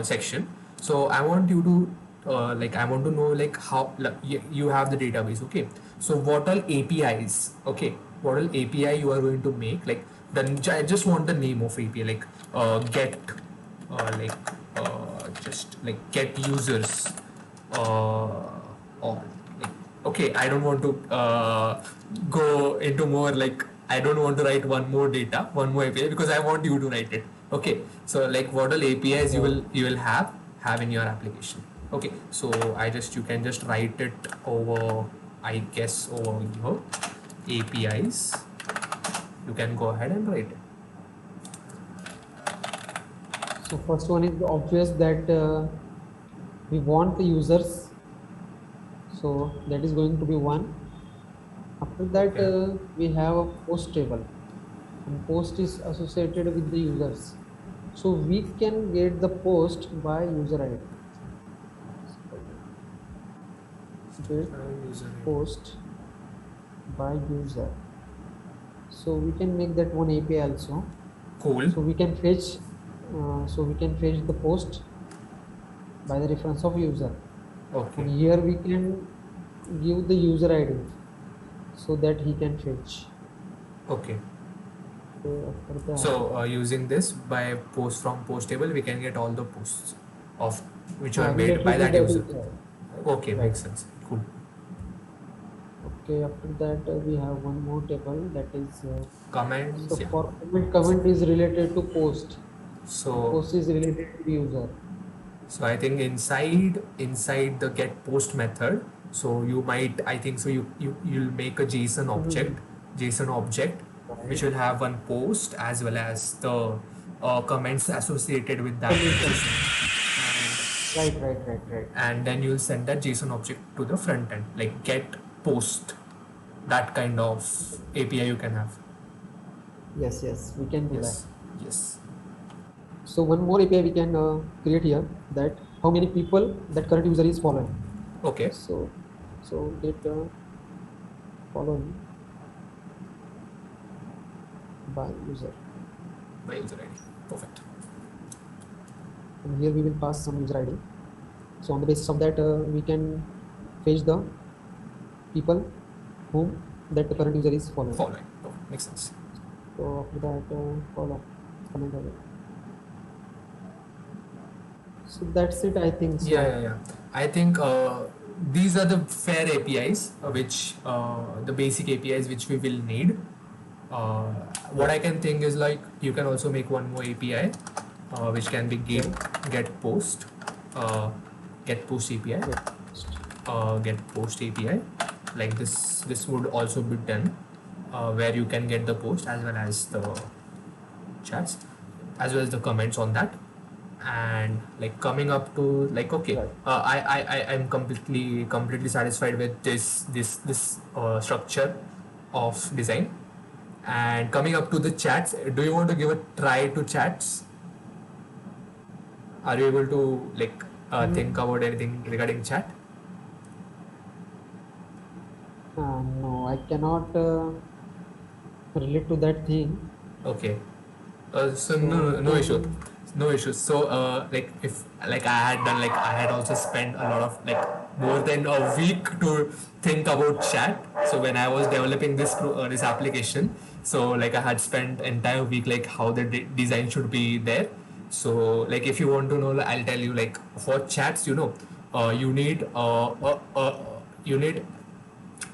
section. So I want you to I want to know like how you have the database. Okay. So what all APIs? Okay. What all API you are going to make? Like then I just want the name of API, like get just like get users or like, okay, I don't want to go into more, like I don't want to write one more API, because I want you to write it. Okay, so like what all APIs you will have in your application. Okay, so you can just write it over, I guess, over here, APIs. You can go ahead and write it. so first one is obvious that we want the users. So that is going to be one. After that, we have a post table, and post is associated with the users. So we can get the post by user ID. Get post by user. So we can make that one API also. Cool. So we can fetch. So we can fetch the post by the reference of user. Okay. And here we can give the user ID so that he can fetch. Okay. After that, So using this by post from post table, we can get all the posts of which were made by that user. Okay, Right. makes sense. Cool. Okay, after that we have one more table, that is Comments. so Yeah. for comment is related to post. So Post is related to user. so I think inside the get post method, so you might, I think so you'll make a JSON object which will have one post as well as the comments associated with that. Right. And then you'll send that JSON object to the front end, like get post, that kind of API you can have. Yes, we can do Yes. that. Yes. So one more API we can create here, that how many people that current user is following. Okay. So get following. by user. by user ID. Perfect. And here we will pass some user ID. So on the basis of that, we can fetch the people whom that the current user is following. Following. Perfect. Makes sense. So after that, follow comment away. So that's it, I think. So. Yeah. I think these are the fair APIs, which the basic APIs which we will need. What I can think is like you can also make one more API, which can be get post API, get post API. Like this would also be done, where you can get the post as well as the chats, as well as the comments on that. And like coming up to like okay, I'm completely satisfied with this structure of design. And coming up to the chats, do you want to give a try to chats? Are you able to like think about anything regarding chat? No, I cannot relate to that thing. Okay. So no issues. So like if like I had done like I had also spent a lot of like more than a week to think about chat. So when I was developing this application, so like I had spent entire week like how the design should be there. So like if you want to know, I'll tell you like for chats, you need you need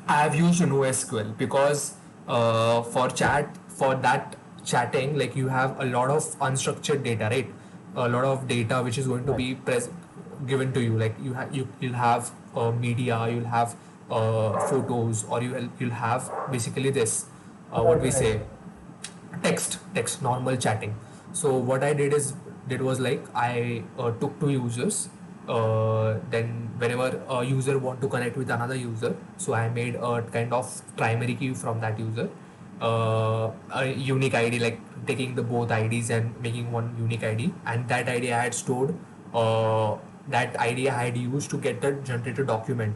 I have used NoSQL because for that chatting, like you have a lot of unstructured data, right? A lot of data which is going to be given to you. Like you'll have media, you'll have photos, or you'll have basically this what we say text normal chatting. So what I did was like I took two users. Then whenever a user want to connect with another user, so I made a kind of primary key from that user, a unique ID, like taking the both IDs and making one unique ID. And that ID I had stored, that ID I had used to get the generated document.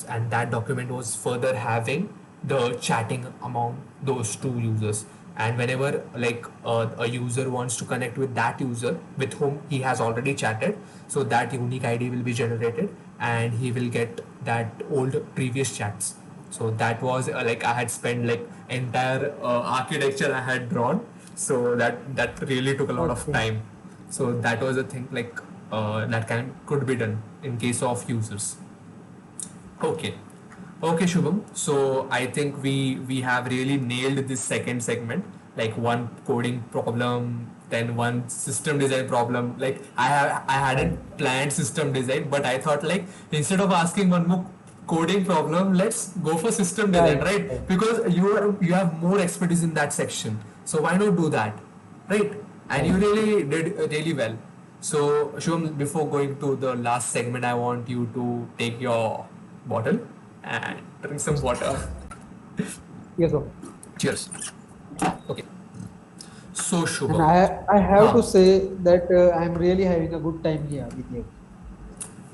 And that document was further having the chatting among those two users. And whenever like a user wants to connect with that user with whom he has already chatted, so that unique ID will be generated and he will get that old previous chats. So that was like I had spent like entire architecture I had drawn, so that really took a lot of time. So that was a thing like that could be done in case of users. Okay. Okay, Shubham. So I think we have really nailed this second segment. Like one coding problem, then one system design problem. Like I hadn't planned system design, but I thought like instead of asking one more coding problem, let's go for system design, right? Because you have more expertise in that section. So why not do that, right? And you really did really well. So Shubham, before going to the last segment, I want you to take your bottle and drink some water. Yes, sir. Cheers. Okay. So And Shubham. I have to say that I'm really having a good time here with you.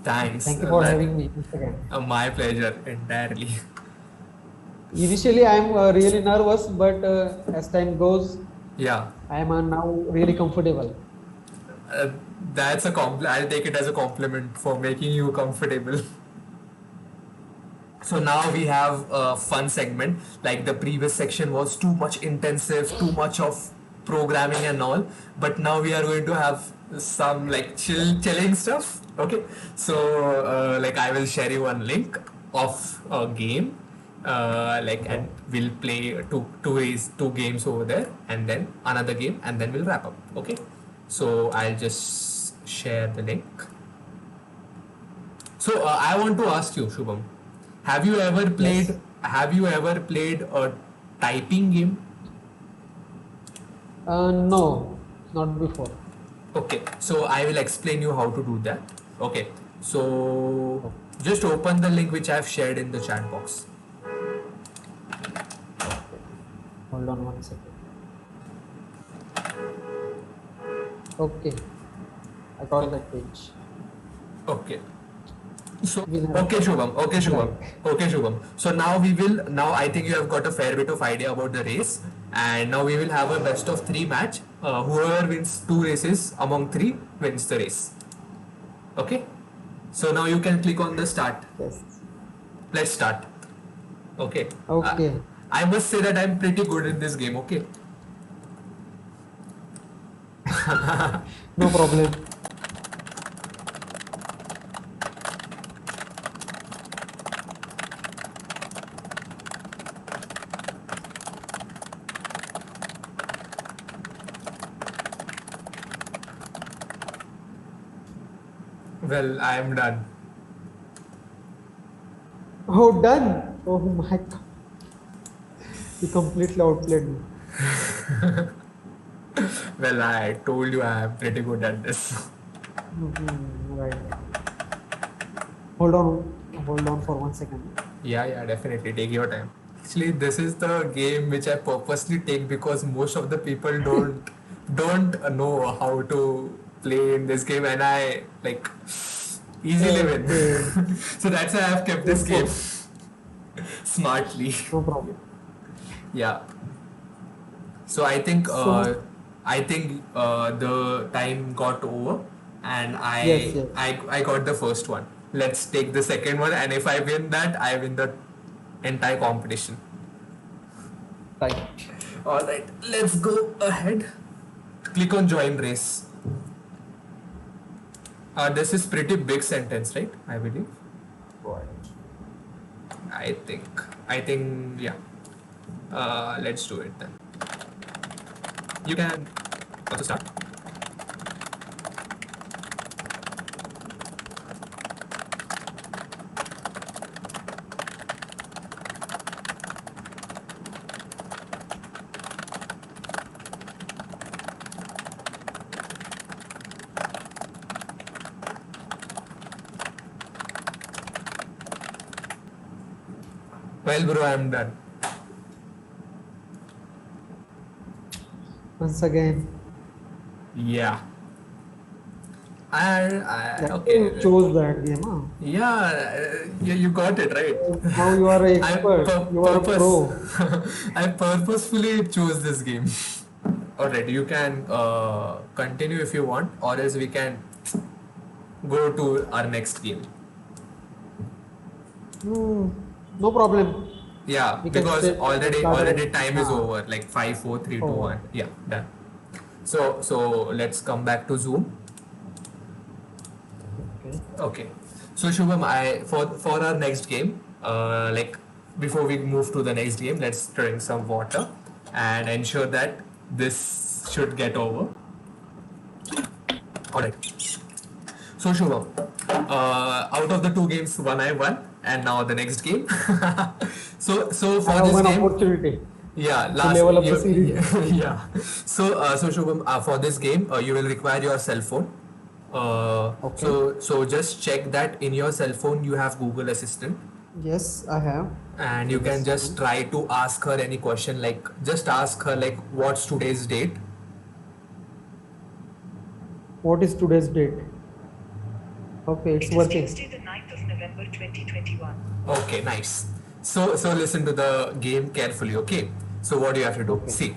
Thanks. Thank you for having me once again. My pleasure entirely. Initially, I'm really nervous, but as time goes, Yeah. I am now really comfortable. That's a I'll take it as a compliment for making you comfortable. So now we have a fun segment. Like the previous section was too much intensive, too much of programming and all. But now we are going to have some like chilling stuff. Okay. So like I will share you one link of a game. And we'll play two games over there, and then another game, and then we'll wrap up. Okay. So I'll just share the link. So I want to ask you, Shubham. Have you ever played? Yes. Have you ever played a typing game? No, not before. Okay, so I will explain you how to do that. Okay, so just open the link which I have shared in the chat box. Hold on 1 second. Okay, I got that page. Okay. So winner okay, Shubham. Okay, Shubham. right. Okay, Shubham. So now we will. Now I think you have got a fair bit of idea about the race, and now we will have a best of three match. Whoever wins two races among three wins the race. Okay. So now you can click on the start. Yes. Let's start. Okay. Okay. I must say that I'm pretty good in this game. Okay. No problem. Well, I am done. Oh, done. Oh my God. You completely outplayed me. Well, I told you I am pretty good at this. Right. Hold on. Hold on for 1 second. Yeah, definitely. Take your time. Actually, this is the game which I purposely take because most of the people don't know how to play in this game, and I like easily win. Okay. So that's why I have kept this game smartly. No problem. Yeah. So I think So, the time got over, and yes, yes. I got the first one. Let's take the second one, and if I win that, I win the entire competition. Right. All right, let's go ahead. Click on join race. This is pretty big sentence, right? I believe. Right. I think yeah. Let's do it then. You can also start. Well, bro, I'm done. Once again, Yeah. I that okay. you chose that game, huh? Yeah, you got it right. Now you are an I expert. You are a pro. I purposefully chose this game. Alright, you can continue if you want, or else we can go to our next game. Hmm, no problem. Yeah, We can because already time is Ah, over, like 5, 4, 3, 2, oh, 1. Yeah, done. So let's come back to Zoom. okay. Okay. So Shubham, I for our next game, like before we move to the next game, let's drink some water and ensure that this should get over. Alright. So Shubham, out of the two games, one I won, and now the next game. So I for have this one game, opportunity yeah, to last level up the you, series. yeah. So Shubham, for this game, you will require your cell phone. Okay. So just check that in your cell phone you have Google Assistant, Yes, I have. and you Okay, can just a just moment. try to ask her any question, like just ask her like what's today's date. What is today's date? Okay, it's It is working. Tuesday, the 9th of November 2021. Okay, nice. So listen to the game carefully, okay? So what do you have to do? Okay. See,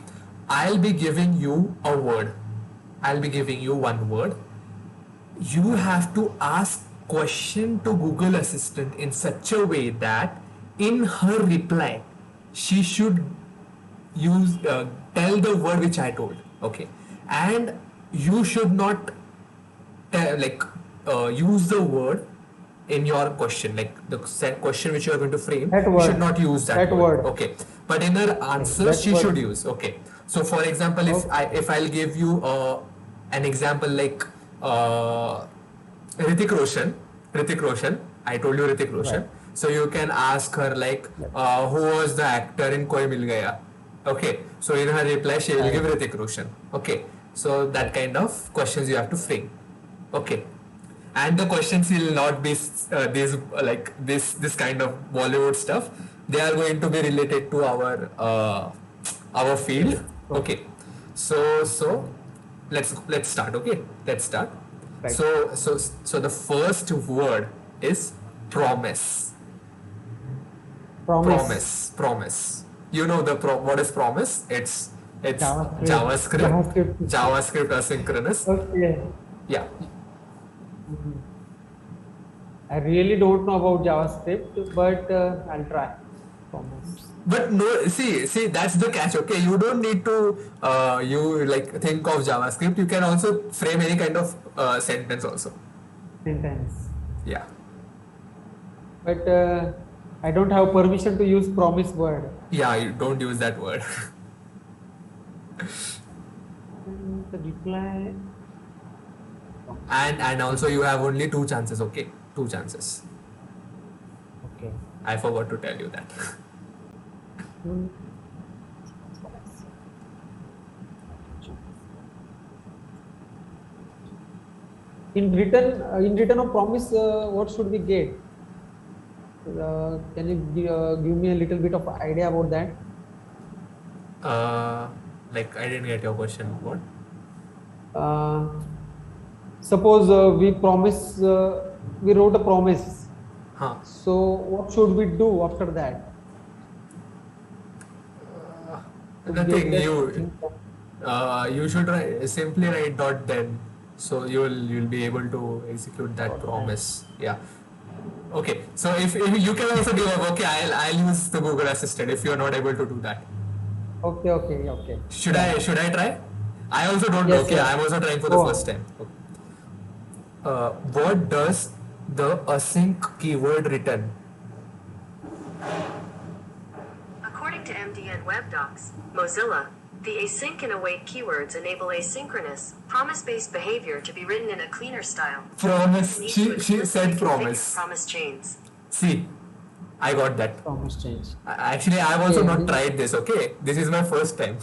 I'll be giving you a word. I'll be giving you one word. You have to ask question to Google Assistant in such a way that in her reply she should use tell the word which I told. Okay, and you should not like use the word in your question, like the question which you are going to frame. That You should word. not use that That word. word. Okay, but in her Okay, answer that she should word. use. Okay, so for example, Okay. if I'll give you an example like uh, Hrithik Roshan, I told you Hrithik Right. Roshan. So you can ask her like, Yep. who was the actor in Koi Mil Gaya? Okay, so in her reply she will give Right. Hrithik Roshan. Okay, so that kind of questions you have to frame. Okay, and the questions will not be this kind of Bollywood stuff. They are going to be related to our field. Okay. Okay, so let's start. Okay, let's start. Right. So the first word is Promise. Promise. Promise. You know what is promise? It's JavaScript. JavaScript asynchronous. Okay. Yeah. I really don't know about JavaScript, but I'll try. Promise. But no, see, that's the catch. Okay, you don't need to you like think of JavaScript. You can also frame any kind of sentence also. Sentence. Yeah. But I don't have permission to use promise word. Yeah, you don't use that word. The reply. And also you have only two chances. Okay, two chances. Okay. I forgot to tell you that. In return of promise, what should we get? Can you give me a little bit of idea about that? Like I didn't get your question. What? Suppose we promise, we wrote a promise. Huh. So what should we do after that? Nothing. You should simply write dot then, so you'll be able to execute that promise. Yeah. Okay. So if you can also give up. Okay, I'll use the Google Assistant if you're not able to do that. Okay. Should I try? I also don't know. Yes, Okay, yes. I'm also trying for the Go on. first time. Okay. What does the async keyword return? According to MDN Web Docs, Mozilla, the async and await keywords enable asynchronous, promise-based behavior to be written in a cleaner style. Promise. Need to She explicitly said configure promise. Promise chains. See, I got that. Promise change. Actually, I've also Okay. not tried this. Okay, this is my first time.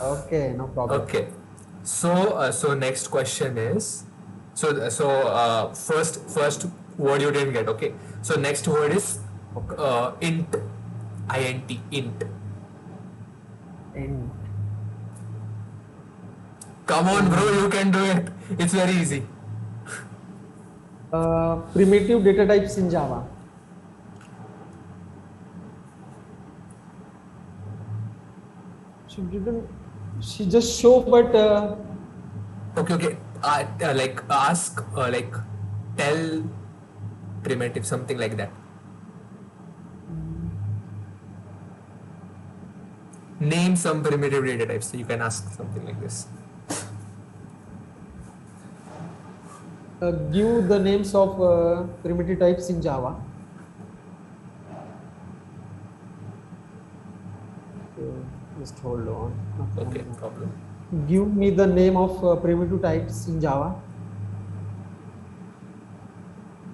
Okay, no problem. Okay, so next question is, first word you didn't get. Okay, so next word is int, int. And Come on, bro, you can do it. It's very easy. primitive data types in Java. She just show, but Okay. Like ask, like tell primitive, something like that. Name some primitive data types. You can ask something like this. give the names of primitive types in Java. Just hold on. Okay, no problem. Give me the name of primitive types in Java.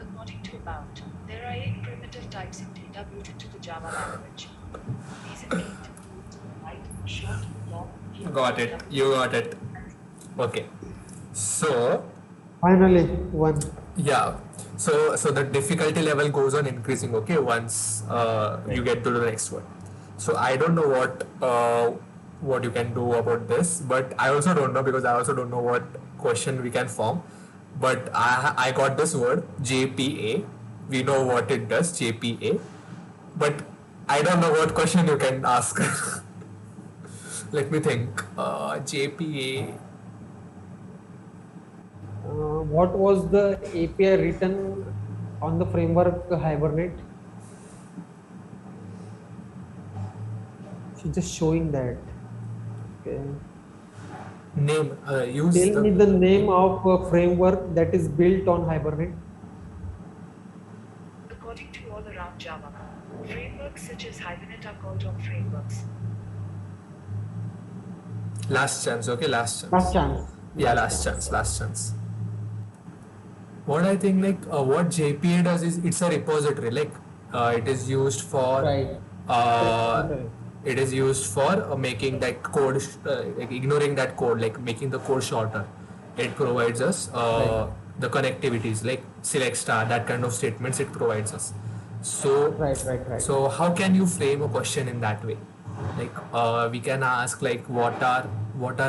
According to About, there are 8 primitive types introduced into the Java language. These include light, short, long, Got it. You got it. Okay. So Finally, one. yeah. So the difficulty level goes on increasing. Okay, once you get to the next one. So I don't know what you can do about this, but I also don't know because I also don't know what question we can form. But I got this word JPA. We know what it does, JPA. But I don't know what question you can ask. Let me think. JPA. What was the API written on the framework Hibernate? She's just showing that. Okay. Name. Use Tell me the name of a framework that is built on Hibernate. According to All Around Java, frameworks such as Hibernate are called on frameworks. Last chance. Okay, last chance. Last chance. Yeah, last chance. What I think, like what JPA does is it's a repository. Like it is used for Right. it is used for making that code, like ignoring that code, like making the code shorter. It provides us Right. the connectivities like select star, that kind of statements it provides us. So Right. so how can you frame a question in that way? Like we can ask like what are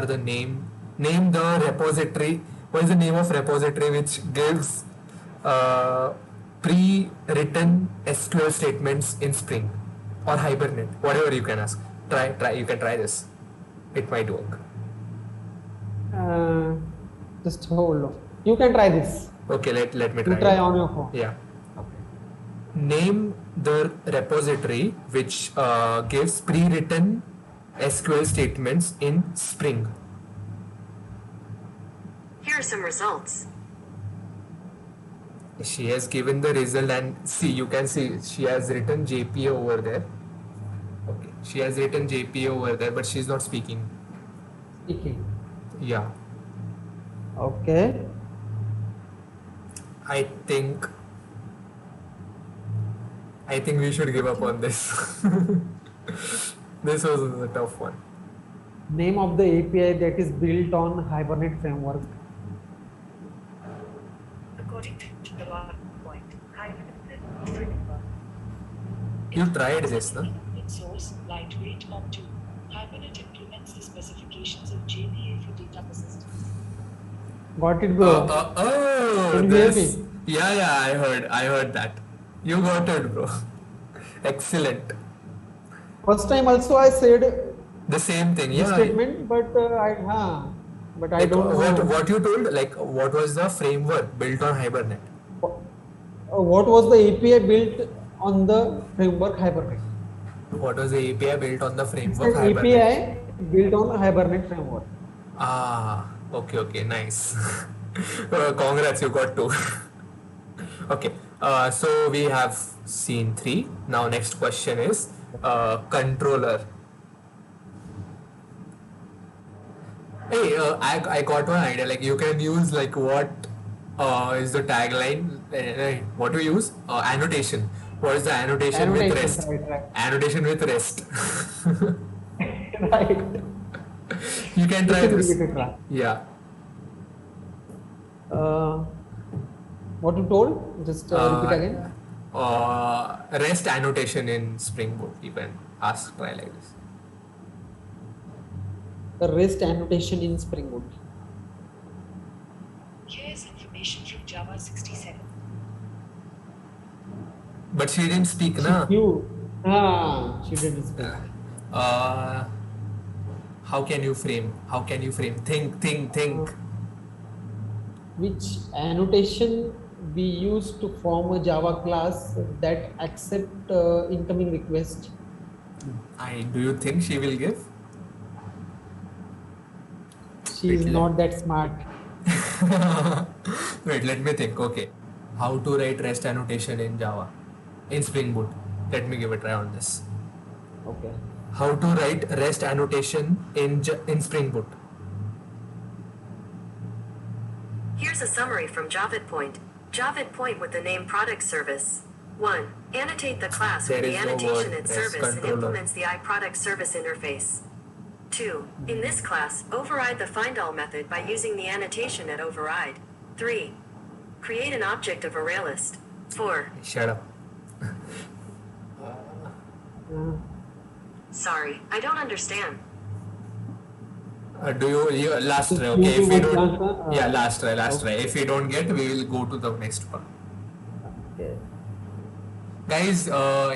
the name the repository. What is the name of repository which gives pre-written SQL statements in Spring or Hibernate, whatever you can ask. Try. You can try this. It might work. Just hold on. You can try this. Okay, let me You try. try it. on your phone. Yeah. Okay. Name the repository which gives pre-written SQL statements in Spring. Here are some results. She has given the result, and see, you can see she has written JPA over there. Okay, she has written JPA over there, but she's not speaking. Speaking. Yeah, Okay. I think we should give up on this. This was a tough one. Name of the API that is built on Hibernate framework. According to the log point, Hibernate framework. You tried this, no? Open source, lightweight, Op2. Hibernate implements the specifications of JPA for data persistence. Got it, bro. Oh, Can you hear this. me? Yeah, I heard that. You got it, bro. Excellent. First time also I said The same thing, this yeah. statement, but I Like, don't know what you told, like what was the framework built on Hibernate? what was the API built on the framework Hibernate. What was the API built on the It's framework an Hibernate? API built on Hibernate framework. Ah, okay, nice. Congrats, you got two. Okay, so we have seen three. Now next question is controller. Hey, I got one idea. Like you can use like what is the tagline? What do you use? Annotation. What is the annotation with rest? Right. Annotation with rest. Right. You can try Give this. it a try. Yeah. What you told? Just repeat again. Rest annotation in Spring Boot. You can try like this. The REST annotation in Spring Boot. Here's information from Java 67. But she didn't speak, na? She didn't speak. How can you frame? Think. Which annotation we use to form a Java class that accept incoming request? Do you think she will give? She is not that smart. Wait, let me think. Okay. How to write REST annotation in Java? In Spring Boot. Let me give a try on this. Okay. How to write REST annotation in Spring Boot? Here's a summary from JavaPoint. JavaPoint with the name product service. 1. Annotate the class There with the is no annotation word at as service and controller. implements the iProduct service interface. 2. In this class, override the findAll method by using the annotation at override. 3. Create an object of ArrayList. 4. Shut up. Sorry, I don't understand. Do you last try? You Okay, if do you what don't, answer? yeah, last try. Okay. If you don't get, we will go to the next one. Okay. Guys,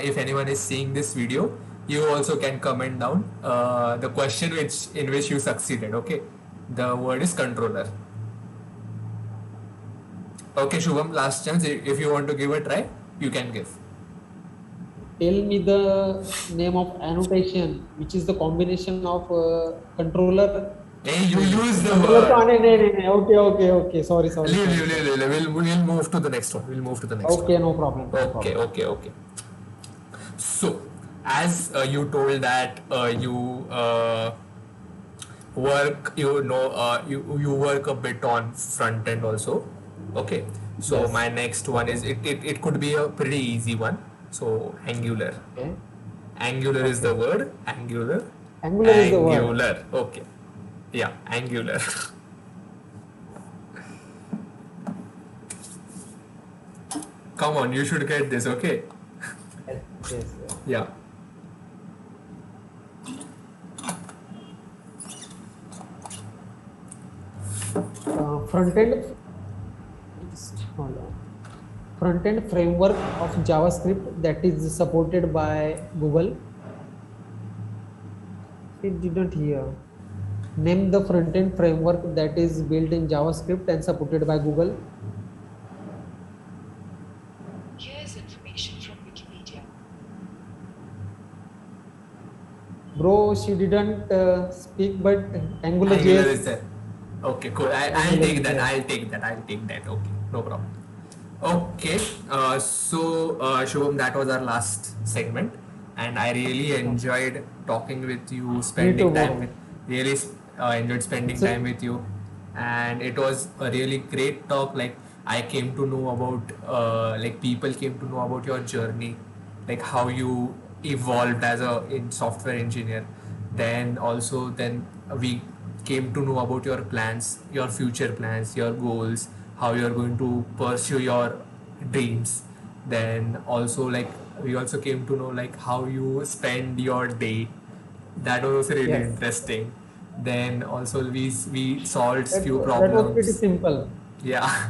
if anyone is seeing this video, you also can comment down the question in which you succeeded. Okay, the word is controller. Okay, Shubham, last chance. If you want to give a try, you can give. Tell me the name of annotation, which is the combination of controller. Hey, you use the Controller. word. Okay. Sorry. Leave. We'll move to the next one. Okay, no problem. Okay. So, as you told that you work, you work a bit on front end also. Okay. So Yes. my next one is it could be a pretty easy one. So Angular. Okay. Angular is the word. Angular. Angular is the word. Angular. Okay. Yeah, Angular. Come on, you should get this, okay? Yes. Yeah. Front end. Just hold on. front-end framework of JavaScript that is supported by Google. It didn't hear. Name the front-end framework that is built in JavaScript and supported by Google. Here's information from Wikipedia. Bro, she didn't speak, but Angular AngularJS. is there. Okay, cool. I'll Angular take is that. there. I'll take that. I'll take that. Okay, no problem. Okay, Shubham, that was our last segment, and I really enjoyed talking with you, spending too, time bro. with, really enjoyed spending So- time with you, and it was a really great talk. Like I came to know about, like people came to know about your journey, like how you evolved as a in software engineer. Then also then we came to know about your plans, your future plans, your goals, how you're going to pursue your dreams. Then also like we also came to know like how you spend your day. That was also really Yes, interesting. Then also we solved few that was pretty problems. simple. Yeah.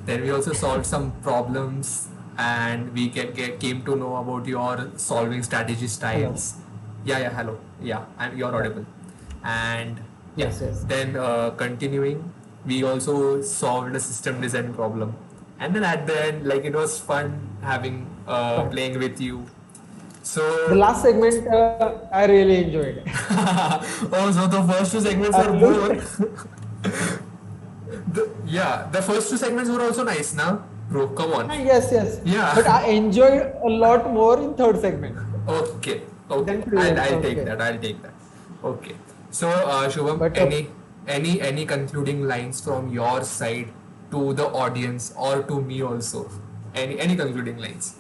Then we also solved some problems, and we came to know about your solving strategy Hello. styles. Yeah, hello. Yeah, you're audible. And yeah, Yes, yes. then continuing, we also solved a system design problem. And then at the end, like it was fun having But playing with you. the So, last segment, I really enjoyed. oh, so the first two segments I were looked. both. Yeah, the first two segments were also nice, now, bro. Come on. Yes, yes. Yeah. But I enjoyed a lot more in third segment Okay. than Okay. previous. I'll take Okay. that. I'll take that. Okay. So, Shubham, But any concluding lines from your side to the audience or to me also? Any concluding lines?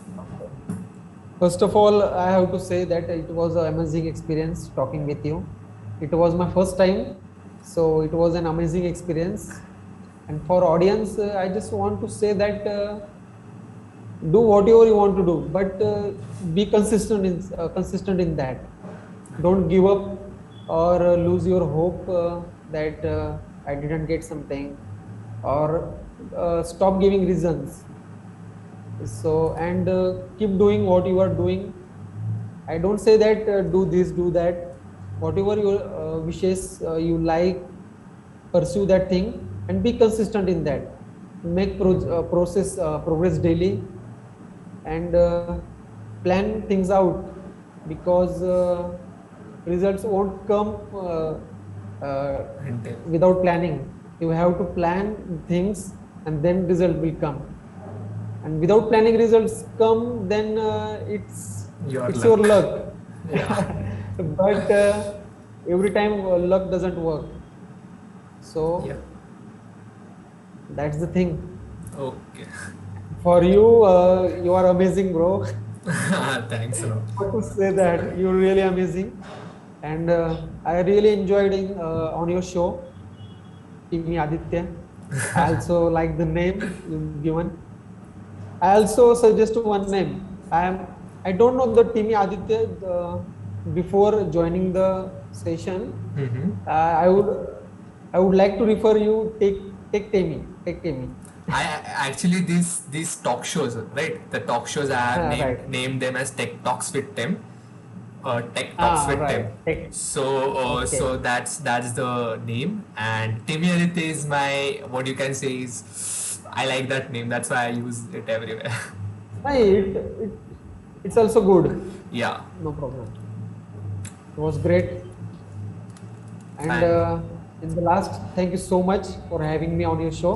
first of all, I have to say that it was an amazing experience talking with you. It was my first time, so it was an amazing experience. And for audience, I just want to say that do whatever you want to do, but be consistent in that. Don't give up or lose your hope that I didn't get something, or stop giving reasons. So and keep doing what you are doing. I don't say that do this, do that. Whatever your wishes you like, pursue that thing and be consistent in that. Make progress daily, and plan things out, because results won't come Until without planning. You have to plan things, and then result will come. And without planning results come, then your it's your luck. luck. Yeah. But every time luck doesn't work. So Yeah. that's the thing. Okay. For you, you are amazing, bro. Thanks a lot. What to say that you're really amazing, and I really enjoyed on your show, Timmy Aditya. I also like the name you've given. I also suggest one name. I don't know the Timmy Aditya before joining the session. Mm-hmm. I would like to refer you take Timmy. Actually these talk shows, right? The talk shows I have Right. named them as Tech Talks with Tim. Tech Talks with Tim. Right. Take. So Okay. so that's the name, and Timmy Aditya is my, what you can say is, I like that name. That's why I use it everywhere. It's also good. Yeah. No problem. It was great. And Thank- in the last, thank you so much for having me on your show,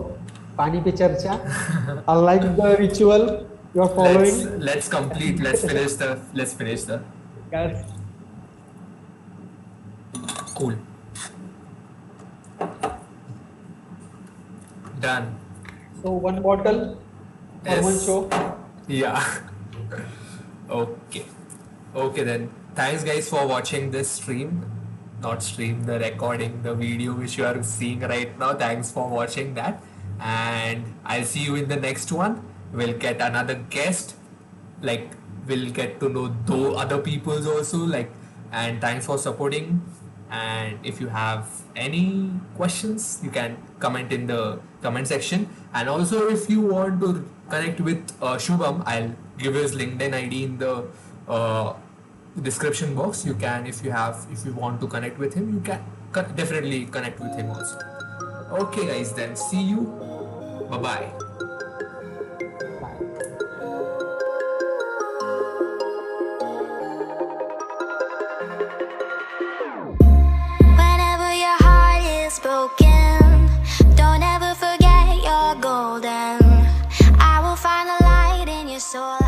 Pani Pe Charcha. I like the ritual you're following. Let's complete. Let's finish the Yes. cool. Done. So one bottle for one Yes. show. Yeah. Okay. Okay then. Thanks guys for watching this stream. Not stream, the recording, the video which you are seeing right now. Thanks for watching that. And I'll see you in the next one. We'll get another guest. Like we'll get to know other people's also. Like, and thanks for supporting And if you have any questions, you can comment in the comment section. And also, if you want to connect with Shubham, I'll give his LinkedIn ID in the description box. You can, if you want to connect with him, you can definitely connect with him also. Okay, guys, then see you. Bye bye. Whenever your heart is broken, don't ever forget you're golden. I will find the light in your soul.